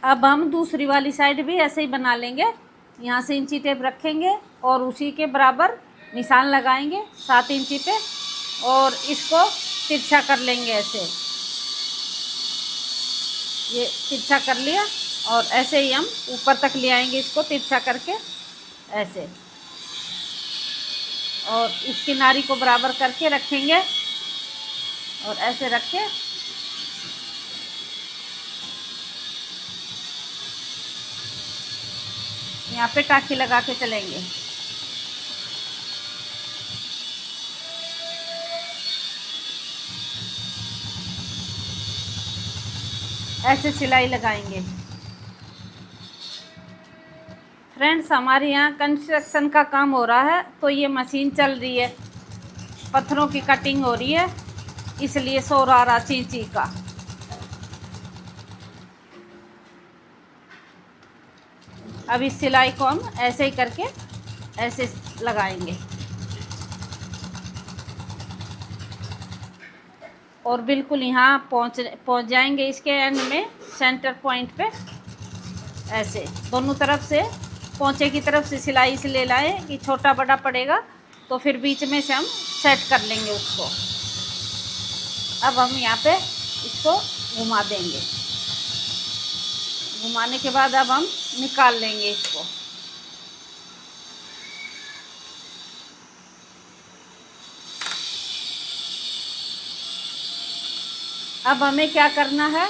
अब हम दूसरी वाली साइड भी ऐसे ही बना लेंगे। यहाँ से इंची टेप रखेंगे और उसी के बराबर निशान लगाएंगे 7 इंची पे, और इसको तिरछा कर लेंगे ऐसे। ये तिरछा कर लिया और ऐसे ही हम ऊपर तक ले आएंगे इसको तिरछा करके ऐसे, और इस किनारी को बराबर करके रखेंगे और ऐसे रख के यहाँ पे टाँकी लगा के चलेंगे। ऐसे सिलाई लगाएंगे। फ्रेंड्स, हमारे यहाँ कंस्ट्रक्शन का काम हो रहा है, तो ये मशीन चल रही है, पत्थरों की कटिंग हो रही है, इसलिए शोर आ रहा ची ची का। अब इस सिलाई को हम ऐसे ही करके ऐसे लगाएंगे और बिल्कुल यहाँ पहुँच जाएंगे इसके एंड में, सेंटर पॉइंट पे। ऐसे दोनों तरफ से पोंचे की तरफ से सिलाई इसलिए लाएं कि छोटा बड़ा पड़ेगा, तो फिर बीच में से हम सेट कर लेंगे उसको। अब हम यहाँ पे इसको घुमा देंगे। घुमाने के बाद अब हम निकाल लेंगे इसको। अब हमें क्या करना है,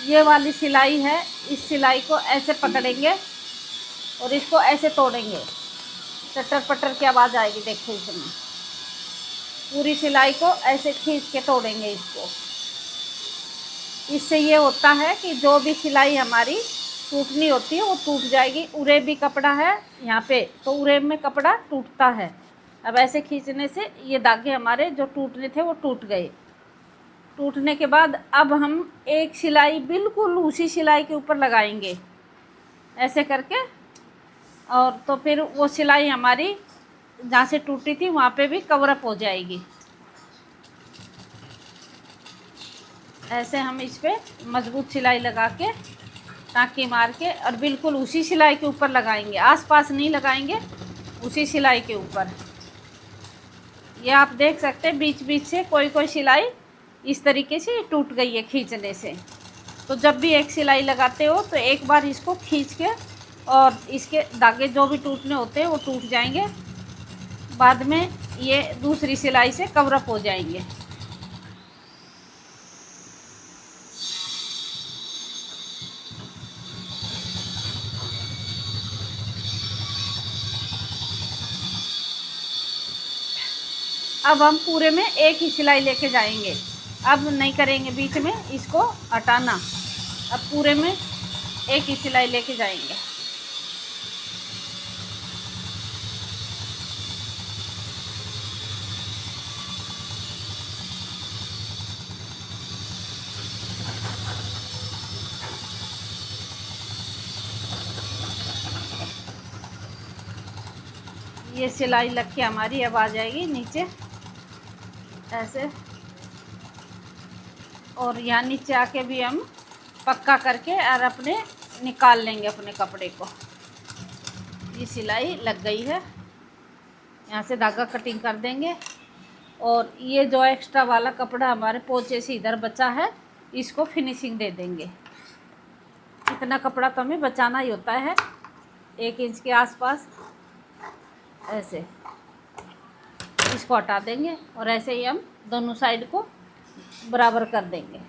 ये वाली सिलाई है, इस सिलाई को ऐसे पकड़ेंगे और इसको ऐसे तोड़ेंगे। चटर पटर की आवाज़ आएगी, देखो इसमें। पूरी सिलाई को ऐसे खींच के तोड़ेंगे इसको। इससे ये होता है कि जो भी सिलाई हमारी टूटनी होती है वो टूट जाएगी। उरे भी कपड़ा है यहाँ पे, तो उरे में कपड़ा टूटता है। अब ऐसे खींचने से ये धागे हमारे जो टूटने थे वो टूट गए। टूटने के बाद अब हम एक सिलाई बिल्कुल उसी सिलाई के ऊपर लगाएंगे ऐसे करके, और तो फिर वो सिलाई हमारी जहाँ से टूटी थी वहाँ पे भी कवर अप हो जाएगी। ऐसे हम इस पे मजबूत सिलाई लगा के टाँकी मार के और बिल्कुल उसी सिलाई के ऊपर लगाएंगे, आसपास नहीं लगाएंगे, उसी सिलाई के ऊपर। ये आप देख सकते हैं बीच बीच से कोई कोई सिलाई इस तरीके से टूट गई है खींचने से। तो जब भी एक सिलाई लगाते हो तो एक बार इसको खींच के, और इसके धागे जो भी टूटने होते हैं वो टूट जाएंगे, बाद में ये दूसरी सिलाई से कवर अप हो जाएंगे। अब हम पूरे में एक ही सिलाई लेके जाएंगे, अब नहीं करेंगे बीच में इसको हटाना। अब पूरे में एक ही सिलाई लेके जाएंगे। ये सिलाई लग के हमारी अब आ जाएगी नीचे ऐसे, और यहाँ नीचे आके भी हम पक्का करके और अपने निकाल लेंगे अपने कपड़े को। ये सिलाई लग गई है, यहाँ से धागा कटिंग कर देंगे, और ये जो एक्स्ट्रा वाला कपड़ा हमारे पोंचे से इधर बचा है इसको फिनिशिंग दे देंगे। इतना कपड़ा तो हमें बचाना ही होता है, 1 इंच के आसपास। ऐसे इसको हटा देंगे और ऐसे ही हम दोनों साइड को बराबर कर देंगे।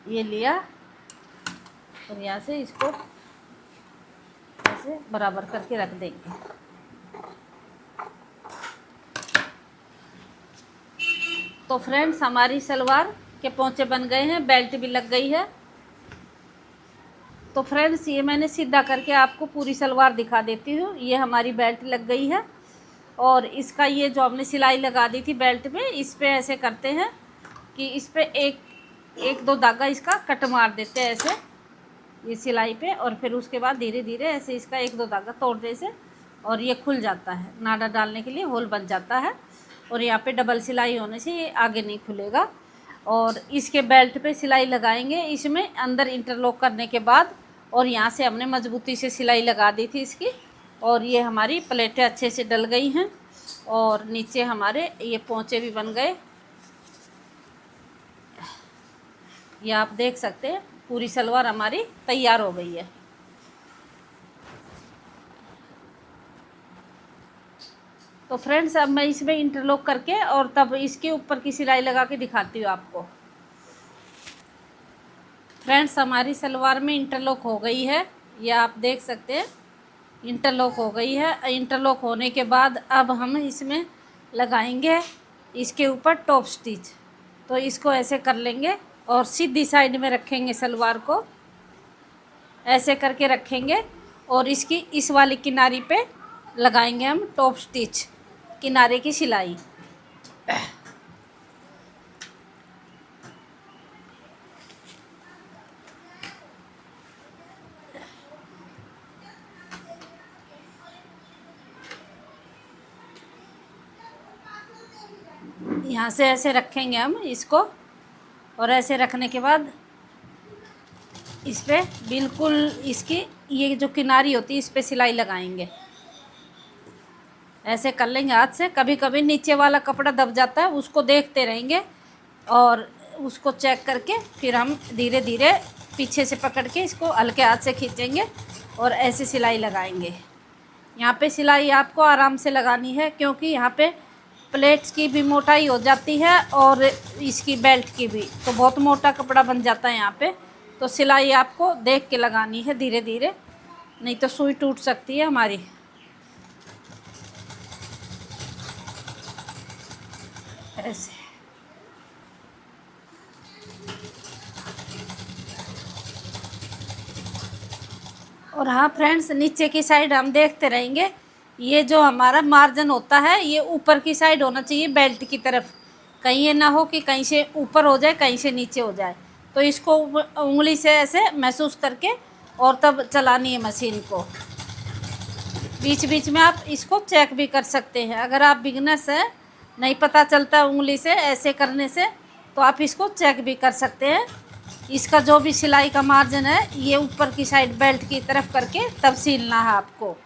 ये लिया और यहाँ से इसको ऐसे बराबर करके रख देंगे। तो फ्रेंड्स, हमारी सलवार के पोंचे बन गए हैं, बेल्ट भी लग गई है। तो फ्रेंड्स ये मैंने सीधा करके आपको पूरी सलवार दिखा देती हूँ। ये हमारी बेल्ट लग गई है और इसका ये जो हमने सिलाई लगा दी थी बेल्ट में, इस पे ऐसे करते हैं कि इस पे एक दो धागा इसका कट मार देते हैं ऐसे ये सिलाई पे, और फिर उसके बाद धीरे धीरे ऐसे इसका एक दो धागा तोड़ने से और ये खुल जाता है, नाड़ा डालने के लिए होल बन जाता है। और यहाँ पे डबल सिलाई होने से ये आगे नहीं खुलेगा। और इसके बेल्ट पे सिलाई लगाएंगे इसमें अंदर इंटरलॉक करने के बाद, और यहाँ से हमने मजबूती से सिलाई लगा दी थी इसकी, और ये हमारी प्लेटें अच्छे से डल गई हैं और नीचे हमारे ये पोंचे भी बन गए। ये आप देख सकते हैं पूरी सलवार हमारी तैयार हो गई है। तो फ्रेंड्स अब मैं इसमें इंटरलॉक करके और तब इसके ऊपर की सिलाई लगा के दिखाती हूँ आपको। फ्रेंड्स हमारी सलवार में इंटरलॉक हो गई है, ये आप देख सकते हैं इंटरलॉक हो गई है। इंटरलॉक होने के बाद अब हम इसमें लगाएंगे इसके ऊपर टॉप स्टिच। तो इसको ऐसे कर लेंगे और सीधी साइड में रखेंगे, सलवार को ऐसे करके रखेंगे और इसकी इस वाली किनारी पे लगाएंगे हम टॉप स्टिच, किनारे की सिलाई। यहाँ से ऐसे रखेंगे हम इसको, और ऐसे रखने के बाद इस पे बिल्कुल इसकी ये जो किनारी होती है इस पे सिलाई लगाएंगे। ऐसे कर लेंगे हाथ से। कभी कभी नीचे वाला कपड़ा दब जाता है, उसको देखते रहेंगे और उसको चेक करके फिर हम धीरे धीरे पीछे से पकड़ के इसको हल्के हाथ से खींचेंगे और ऐसे सिलाई लगाएंगे। यहाँ पे सिलाई आपको आराम से लगानी है क्योंकि यहाँ पे प्लेट्स की भी मोटाई हो जाती है और इसकी बेल्ट की भी, तो बहुत मोटा कपड़ा बन जाता है यहाँ पे। तो सिलाई आपको देख के लगानी है धीरे धीरे, नहीं तो सुई टूट सकती है हमारी। ऐसे और हाँ फ्रेंड्स नीचे की साइड हम देखते रहेंगे। ये जो हमारा मार्जिन होता है ये ऊपर की साइड होना चाहिए बेल्ट की तरफ, कहीं ये ना हो कि कहीं से ऊपर हो जाए कहीं से नीचे हो जाए। तो इसको उंगली से ऐसे महसूस करके और तब चलानी है मशीन को। बीच बीच में आप इसको चेक भी कर सकते हैं। अगर आप बिगनर्स हैं, नहीं पता चलता उंगली से ऐसे करने से, तो आप इसको चेक भी कर सकते हैं। इसका जो भी सिलाई का मार्जिन है ये ऊपर की साइड बेल्ट की तरफ करके तब सिलना है आपको।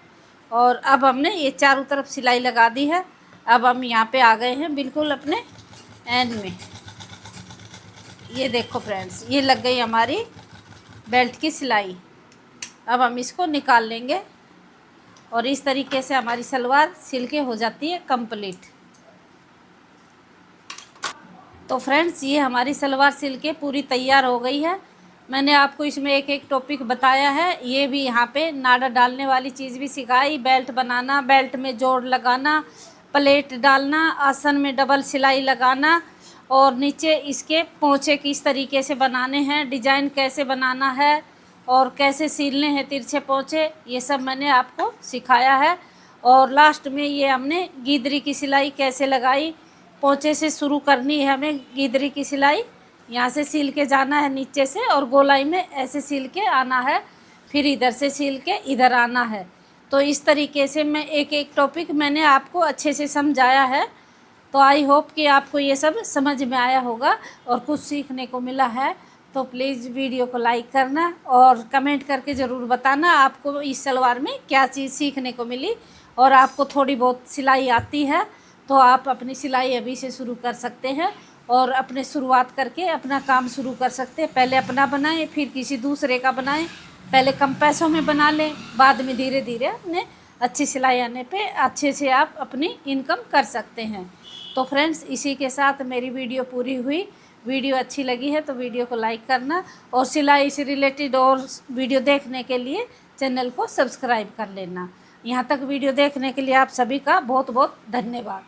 और अब हमने ये चारों तरफ सिलाई लगा दी है। अब हम यहाँ पे आ गए हैं बिल्कुल अपने एंड में। ये देखो फ्रेंड्स ये लग गई हमारी बेल्ट की सिलाई। अब हम इसको निकाल लेंगे और इस तरीके से हमारी सलवार सिल के हो जाती है कंप्लीट। तो फ्रेंड्स ये हमारी सलवार सिल के पूरी तैयार हो गई है। मैंने आपको इसमें एक एक टॉपिक बताया है। ये भी यहाँ पे नाड़ा डालने वाली चीज़ भी सिखाई, बेल्ट बनाना, बेल्ट में जोड़ लगाना, प्लेट डालना, आसन में डबल सिलाई लगाना, और नीचे इसके पोंचे किस तरीके से बनाने हैं, डिजाइन कैसे बनाना है और कैसे सिलने हैं तिरछे पोंचे, ये सब मैंने आपको सिखाया है। और लास्ट में ये हमने गीदरी की सिलाई कैसे लगाई, पोंचे से शुरू करनी है हमें गीदरी की सिलाई, यहाँ से सिल के जाना है नीचे से और गोलाई में ऐसे सिल के आना है, फिर इधर से सिल के इधर आना है। तो इस तरीके से मैं एक एक टॉपिक मैंने आपको अच्छे से समझाया है। तो आई होप कि आपको ये सब समझ में आया होगा और कुछ सीखने को मिला है। तो प्लीज़ वीडियो को लाइक करना और कमेंट करके ज़रूर बताना आपको इस सलवार में क्या चीज़ सीखने को मिली। और आपको थोड़ी बहुत सिलाई आती है तो आप अपनी सिलाई अभी से शुरू कर सकते हैं और अपने शुरुआत करके अपना काम शुरू कर सकते हैं। पहले अपना बनाएं, फिर किसी दूसरे का बनाएं। पहले कम पैसों में बना लें, बाद में धीरे धीरे अपने अच्छी सिलाई आने पे अच्छे से आप अपनी इनकम कर सकते हैं। तो फ्रेंड्स इसी के साथ मेरी वीडियो पूरी हुई। वीडियो अच्छी लगी है तो वीडियो को लाइक करना और सिलाई से रिलेटेड और वीडियो देखने के लिए चैनल को सब्सक्राइब कर लेना। यहाँ तक वीडियो देखने के लिए आप सभी का बहुत बहुत धन्यवाद।